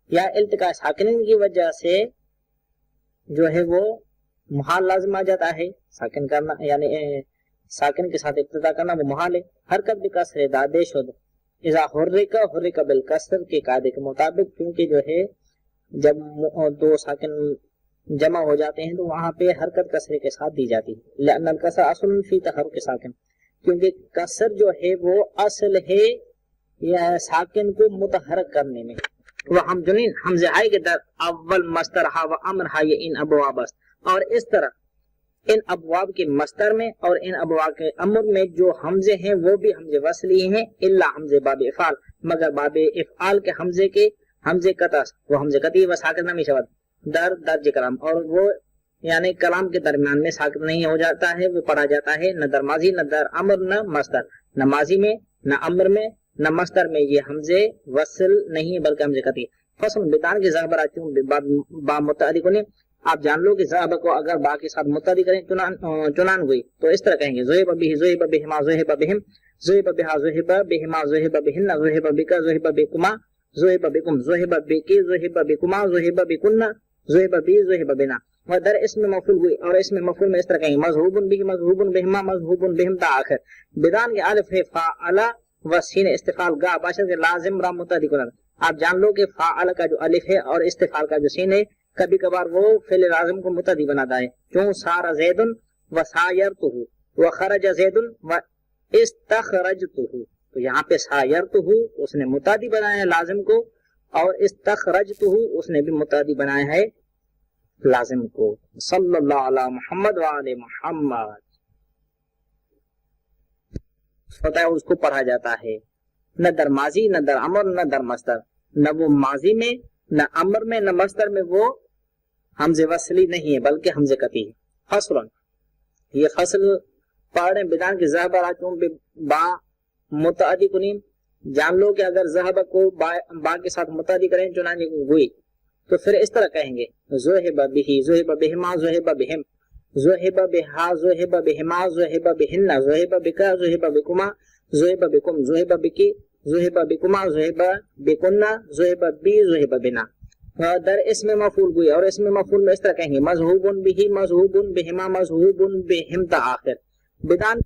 یا التقاء ساکنین کی وجہ سے جو ہے وہ محال لازم آ جاتا ہے، ساکن کرنا یعنی ساکن کے ساتھ ابتدا کرنا وہ محال ہے۔ حرکت بکسر دادے شد اذا حرک بالکسر کے قاعدے کے مطابق، کیونکہ جو ہے جب دو ساکن جمع ہو جاتے ہیں تو وہاں پہ حرکت کسرے کے ساتھ دی جاتی ہے، لأن الکسر اصل فی تحرک ساکن، کیونکہ کسر جو ہے وہ اصل ہے یا ساکن کو متحرک کرنے میں۔ وہ ہم جنین حمزہ ہائی کے در اول مستر ہا و امر ہا یہ ان ابواب است، اور اس طرح ان ابواب کے مستر میں اور ان ابواب کے امر میں جو حمزے ہیں وہ بھی حمزے وصلی ہیں، الا حمزے باب افعال، مگر باب افعال کے حمزے قطع، وہ حمزے قطعی و ساکن نمی شود در درج کلام، اور وہ یعنی کلام کے درمیان میں ساکن نہیں ہو جاتا ہے، وہ پڑھا جاتا ہے نہ در ماضی نہ در امر نہ مستر، نہ ماضی میں نہ امر میں نہ مستر میں یہ حمزے وصل نہیں بلکہ حمزے قطعی۔ فصل بدان کے زہبر آتیوں با متعدی کنی، آپ جان لو کہ زہبہ کو اگر با کے ساتھ متعدی کریں چنان گوئی تو اس طرح کہیں گے ذہب بہ ذہب بہما ذہب بہم ذہب بہا ذہب بہما ذہب بہن ذہب بکا ذہب بکما ذہب بکم ذہب بکی ذہب بکما ذہب بکن ذہب بی ذہب بنا۔ اور در اسم مفعول ہوئی، اور اسم مفعول میں اس طرح کہیں گے مذہوب بہ مذہوب بہما مذہوب بہم تا آخر۔ بدان کے الف ہے فاعل و سین استفعال گا باشد کے لازم را متعدی کنن، آپ جان لو کہ فاعل کا جو الف ہے اور استفعال کا جو سین ہے کبھی کبھار وہ فعل لازم کو متعدی بناتا ہے، چون سار زید و سایرتہ و خرج زید و استخرجتہ، تو یہاں پہ سایرتہ اس نے متعدی بنایا ہے لازم کو، اور استخرجتہ اس نے بھی متعدی بنایا ہے لازم کو۔ صلی اللہ علی محمد وعلی محمد ہوتا ہے، اس کو پڑھا جاتا ہے نہ در ماضی نہ در امر نہ در مستر، نہ وہ ماضی میں نہ امر میں نہ مستر میں وہ حمزے وصلی نہیں ہے بلکہ حمزے قطعی ہے۔ فصل، یہ فصل پڑھیں بدان کے زہبہ راچوں با متعدی کنیم، جان لو کہ اگر زہبہ کو با کے ساتھ متعدی کریں چنانچہ گوئی تو پھر اس طرح کہیں گے ذہب بہ ذہب بہما ذہب بہم ذہب بہا ذہب بہما ذہب بہن ذہب بکا ذہب بکما ذہب بکم ذہب بکی ذہب بکما ذہب بکن ذہب بی ذہب بنا۔ در اسم مفعول گوئی، اور اسم مفعول میں اس طرح کہیں گے مذہوب بہ مذہوب بہما مذہوب بہم تا آخر۔ بدان